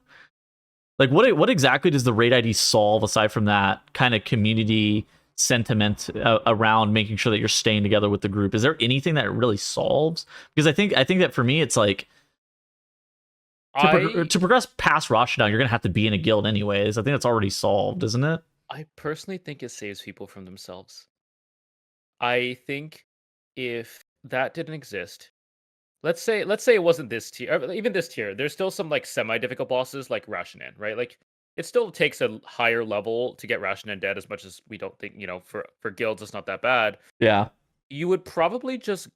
Like, what exactly does the raid ID solve aside from that kind of community sentiment around making sure that you're staying together with the group? Is there anything that it really solves? Because I think that for me, it's like to progress past Rashidon, you're gonna have to be in a guild anyways. I think that's already solved, isn't it? I personally think it saves people from themselves. I think if that didn't exist, let's say it wasn't this tier, even this tier, there's still some like semi-difficult bosses like Rashinan, right? Like it still takes a higher level to get Rashinan dead, as much as we don't think, for guilds it's not that bad. Yeah. You would probably just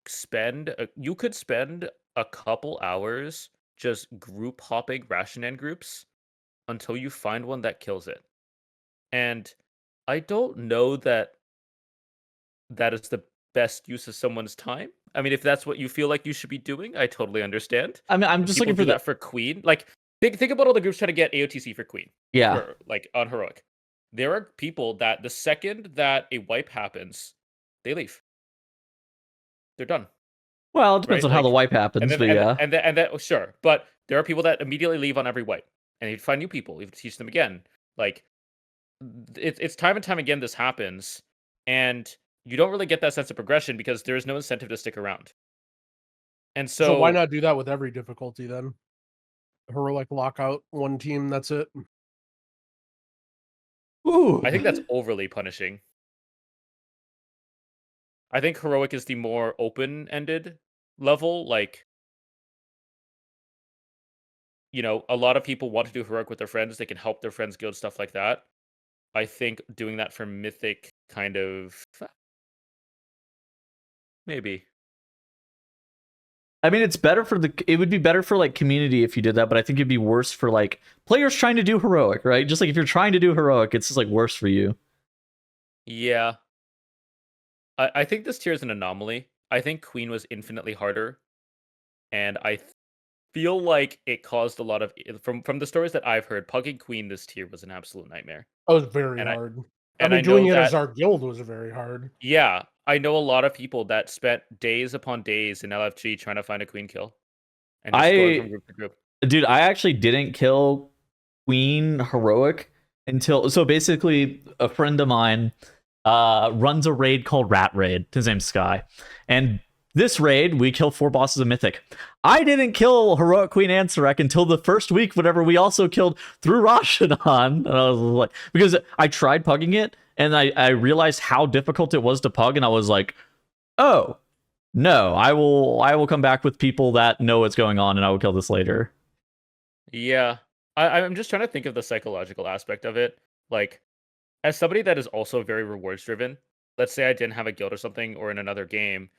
spend a couple hours just group hopping Rashinan groups until you find one that kills it. And I don't know that is the best use of someone's time. I mean, if that's what you feel like you should be doing, I totally understand. I mean, I'm just looking for that for Queen. Like, think about all the groups trying to get AOTC for Queen. Yeah. Like on Heroic. There are people that the second that a wipe happens, they leave. They're done. Well, it depends on how the wipe happens, but yeah. And that sure. But there are people that immediately leave on every wipe. And you find new people. You have to teach them again. Like, it's time and time again this happens. And you don't really get that sense of progression because there is no incentive to stick around. And so why not do that with every difficulty then? Heroic lockout, one team, that's it. Ooh. I think that's overly punishing. I think Heroic is the more open-ended level. Like, a lot of people want to do Heroic with their friends. They can help their friends guild, stuff like that. I think doing that for Mythic kind of... Maybe. I mean, it's better for it would be better for like community if you did that, but I think it'd be worse for like players trying to do heroic, right? Just like if you're trying to do heroic, it's just like worse for you. Yeah. I think this tier is an anomaly. I think Queen was infinitely harder, and I feel like it caused a lot of from the stories that I've heard. Pugging Queen this tier was an absolute nightmare. It was very And hard. I and I mean, doing know it as that our guild was very hard. yeah, I know a lot of people that spent days upon days in LFG trying to find a Queen kill, and just going from group to group. Dude, I actually didn't kill Queen heroic until so basically a friend of mine runs a raid called Rat Raid. His name's Sky. And this raid, we kill 4 bosses of Mythic. I didn't kill Heroic Queen and Sarek until the first week, whenever we also killed through Rashidon. And I was like, because I tried pugging it, and I realized how difficult it was to pug, and I was like, oh, no, I will come back with people that know what's going on, and I will kill this later. Yeah. I'm just trying to think of the psychological aspect of it. Like, as somebody that is also very rewards driven, let's say I didn't have a guild or something or in another game,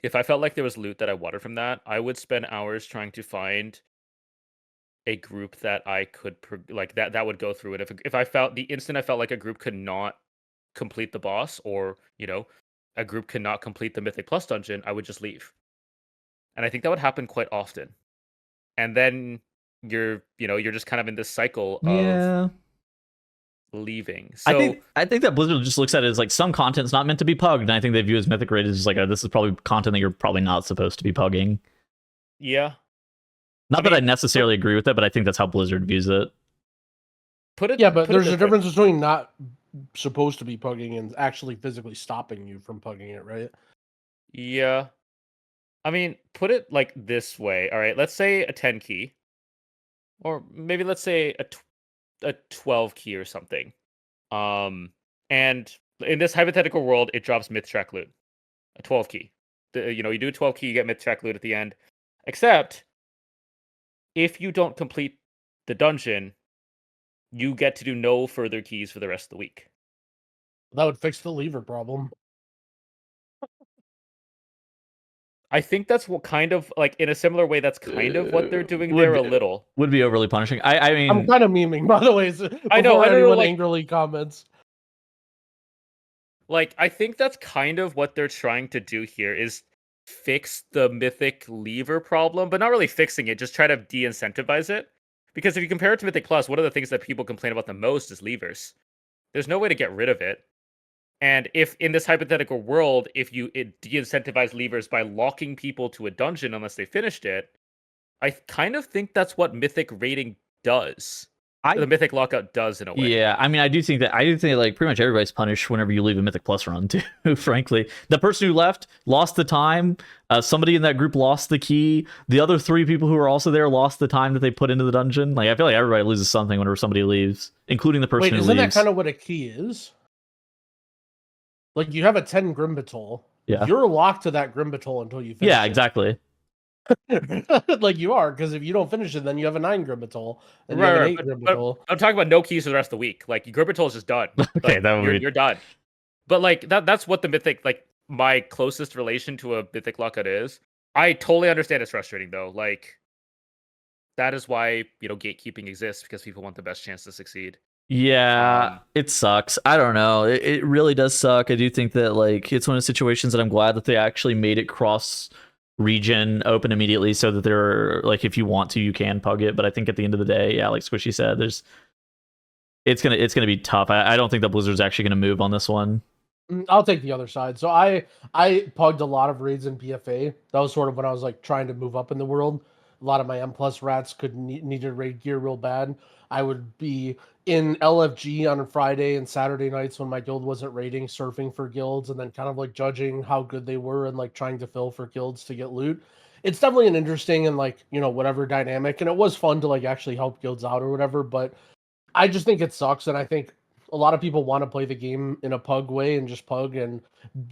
if I felt like there was loot that I wanted from that, I would spend hours trying to find a group that I could like that would go through it. If I felt the instant I felt like a group could not complete the boss, or a group could not complete the Mythic Plus dungeon, I would just leave. And I think that would happen quite often. And then you're just kind of in this cycle of leaving. So I think that Blizzard just looks at it as like some content's not meant to be pugged, and I think they view as Mythic Raid as just like, oh, this is probably content that you're probably not supposed to be pugging. Yeah. Not that I necessarily agree with it, but I think that's how Blizzard views it. But there's a difference between not supposed to be pugging and actually physically stopping you from pugging it, right? Yeah. I mean, put it like this way. All right, let's say a 10 key, or maybe let's say a 12 key or something. And in this hypothetical world, it drops myth track loot, a 12 key. You do a 12 key, you get myth track loot at the end. Except if you don't complete the dungeon, you get to do no further keys for the rest of the week. That would fix the lever problem. I think that's what kind of like in a similar way. That's kind of what they're doing there a little. Would be overly punishing. I mean, I'm kind of memeing, by the way. I know. Anyone like, angrily comments. Like, I think that's kind of what they're trying to do here is fix the Mythic lever problem, but not really fixing it. Just try to de-incentivize it. Because if you compare it to Mythic Plus, one of the things that people complain about the most is levers. There's no way to get rid of it. And if in this hypothetical world, if you de-incentivize levers by locking people to a dungeon unless they finished it, I kind of think that's what Mythic rating does. The Mythic lockout does in a way. Yeah, I mean, I do think like pretty much everybody's punished whenever you leave a Mythic Plus run too, frankly. The person who left lost the time. Somebody in that group lost the key. The other 3 people who were also there lost the time that they put into the dungeon. Like, I feel like everybody loses something whenever somebody leaves, including the person who leaves. Isn't that kind of what a key is? Like, you have a 10 Grimbatol. Yeah. You're locked to that Grimbatol until you finish it. Exactly. Like you are, because if you don't finish it, then you have a 9 Grimbatol. And right. But I'm talking about no keys for the rest of the week. Like, Grimbatol is just done. Okay, like, you're done. But like that's what the Mythic, like my closest relation to a Mythic lockout is. I totally understand it's frustrating though. Like, that is why gatekeeping exists, because people want the best chance to succeed. Yeah, it sucks. I don't know. It really does suck. I do think that like it's one of the situations that I'm glad that they actually made it cross region open immediately, so that they're like, if you want to, you can pug it. But I think at the end of the day, yeah, like Squishy said, it's gonna be tough. I don't think that Blizzard's actually gonna move on this one. I'll take the other side. So I pugged a lot of raids in PFA. That was sort of when I was like trying to move up in the world. A lot of my M+ rats needed raid gear real bad. I would be in LFG on a Friday and Saturday nights when my guild wasn't raiding, surfing for guilds, and then kind of like judging how good they were and like trying to fill for guilds to get loot. It's definitely an interesting and like, whatever dynamic. And it was fun to like actually help guilds out or whatever. But I just think it sucks. And I think a lot of people want to play the game in a pug way and just pug, and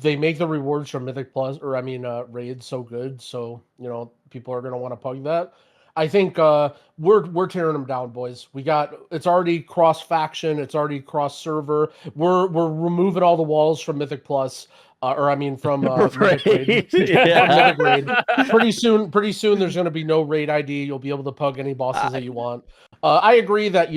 they make the rewards from Mythic Plus, raids so good. So, people are going to want to pug that. I think we're tearing them down, boys. It's already cross faction, it's already cross server. We're removing all the walls from Mythic Plus. or I mean from Raid. Mythic Raid. Yeah. Mythic Raid. Pretty soon, there's going to be no raid ID. You'll be able to pug any bosses that you want. I agree that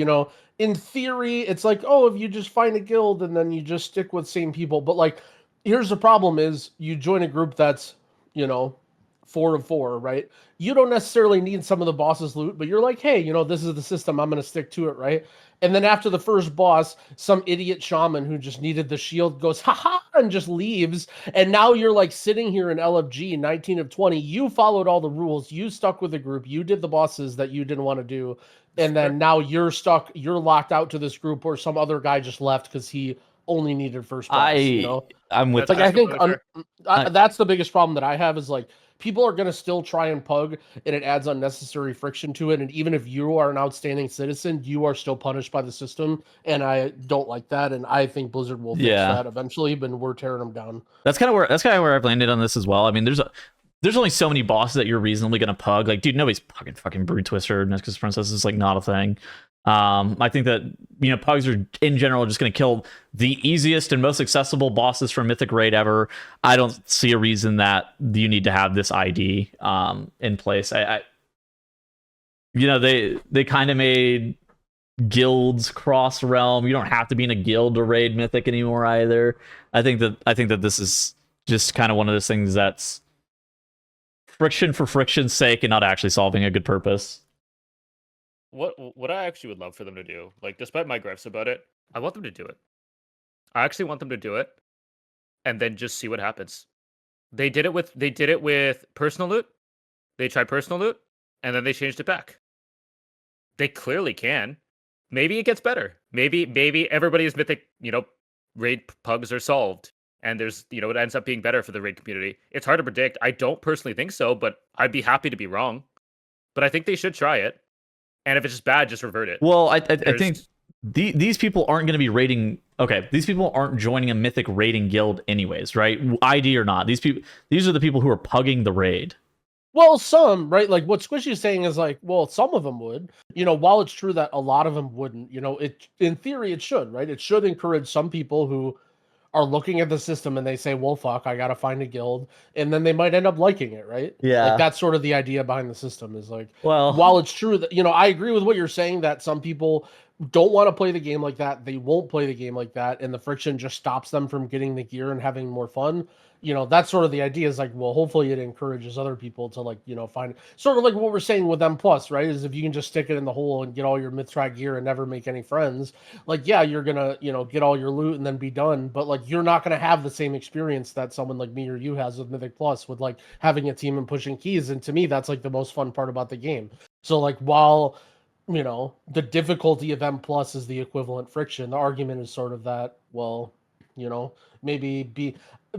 in theory, it's like, oh, if you just find a guild and then you just stick with same people. But like, here's the problem: is you join a group that's 4 of 4, right? You don't necessarily need some of the boss's loot, but you're like, hey, this is the system. I'm going to stick to it, right? And then after the first boss, some idiot shaman who just needed the shield goes, haha, and just leaves. And now you're like sitting here in LFG, 19 of 20. You followed all the rules. You stuck with the group. You did the bosses that you didn't want to do. And then now you're stuck. You're locked out to this group where some other guy just left because he only needed first boss. I'm with Like, I think fair. that's the biggest problem that I have is like, people are going to still try and pug, and it adds unnecessary friction to it. And even if you are an outstanding citizen, you are still punished by the system. And I don't like that. And I think Blizzard will fix that eventually, but we're tearing them down. That's kind of where I've landed on this as well. I mean, there's only so many bosses that you're reasonably gonna pug. Like, dude, nobody's pugging fucking Brood Twister, Nexus Princess is like not a thing. I think that pugs are in general just going to kill the easiest and most accessible bosses from Mythic Raid ever. I don't see a reason that you need to have this ID in place. They kind of made guilds cross realm. You don't have to be in a guild to raid Mythic anymore either. I think that this is just kind of one of those things that's friction for friction's sake and not actually solving a good purpose. What I actually would love for them to do, like, despite my gripes about it, I want them to do it. I actually want them to do it, and then just see what happens. They did it with personal loot. They tried personal loot, and then they changed it back. They clearly can. Maybe it gets better. Maybe everybody's Mythic, raid pugs are solved, and there's it ends up being better for the raid community. It's hard to predict. I don't personally think so, but I'd be happy to be wrong. But I think they should try it. And if it's just bad, just revert it. Well, I think these people aren't going to be raiding. Okay, these people aren't joining a Mythic raiding guild anyways, right? ID or not, these are the people who are pugging the raid. Well, some, right? Like what Squishy is saying is like, well, some of them would. While it's true that a lot of them wouldn't, it in theory it should, right? It should encourage some people who are looking at the system and they say, well, fuck, I got to find a guild. And then they might end up liking it, right? Yeah. Like that's sort of the idea behind the system is like, well, while it's true that, I agree with what you're saying that some people don't want to play the game like that. They won't play the game like that. And the friction just stops them from getting the gear and having more fun. That's sort of the idea is like, well, hopefully it encourages other people to like, find sort of like what we're saying with M+, right? Is if you can just stick it in the hole and get all your Mythrac gear and never make any friends, like, yeah, you're gonna, get all your loot and then be done. But like, you're not gonna have the same experience that someone like me or you has with Mythic Plus with like having a team and pushing keys. And to me, that's like the most fun part about the game. So like, while the difficulty of M+ is the equivalent friction, the argument is sort of that, well, maybe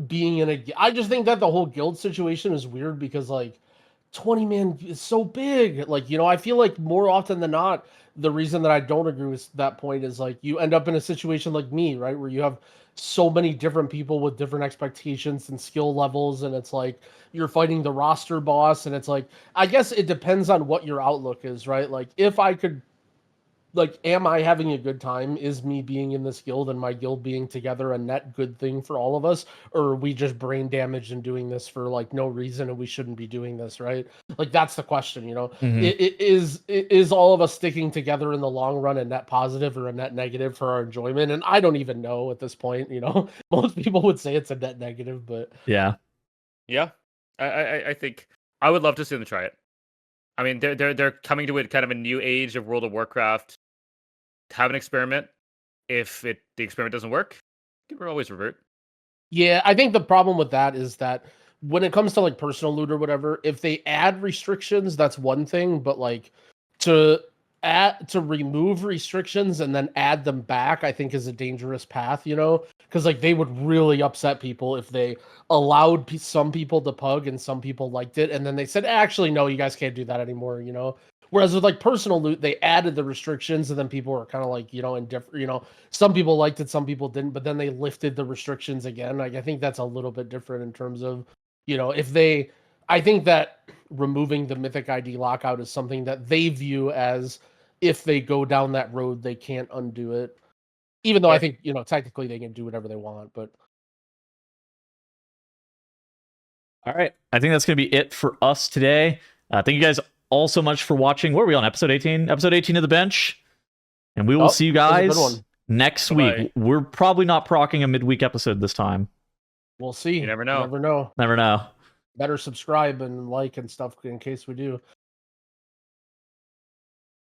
being in a... I just think that the whole guild situation is weird because, like, 20-man is so big. Like, I feel like more often than not, the reason that I don't agree with that point is, like, you end up in a situation like me, right, where you have so many different people with different expectations and skill levels, and it's like you're fighting the roster boss, and it's like, I guess it depends on what your outlook is, right? Like, if I could... Like, am I having a good time? Is me being in this guild and my guild being together a net good thing for all of us? Or are we just brain damaged and doing this for, like, no reason and we shouldn't be doing this, right? Like, that's the question, Mm-hmm. It is all of us sticking together in the long run a net positive or a net negative for our enjoyment? And I don't even know at this point, Most people would say it's a net negative, but... Yeah. Yeah. I think I would love to see them try it. I mean, they're coming to it kind of a new age of World of Warcraft. Have an experiment. If the experiment doesn't work, you can always revert. Yeah, I think the problem with that is that when it comes to like personal loot or whatever, if they add restrictions, that's one thing, but like to remove restrictions and then add them back, I think is a dangerous path, because like they would really upset people if they allowed some people to pug and some people liked it, and then they said, actually, no, you guys can't do that anymore, Whereas with like personal loot, they added the restrictions, and then people were kind of like, indifferent. Some people liked it, some people didn't, but then they lifted the restrictions again. Like, I think that's a little bit different in terms of, I think that removing the Mythic ID lockout is something that they view as if they go down that road, they can't undo it. Even though I think, technically they can do whatever they want, but All right. I think that's going to be it for us today. Thank you guys all so much for watching. What are we on? Episode 18? Episode 18 of the bench. And we will see you guys next week. We're probably not procking a midweek episode this time. We'll see. You never know. Never know. Never know. Better subscribe and like and stuff in case we do.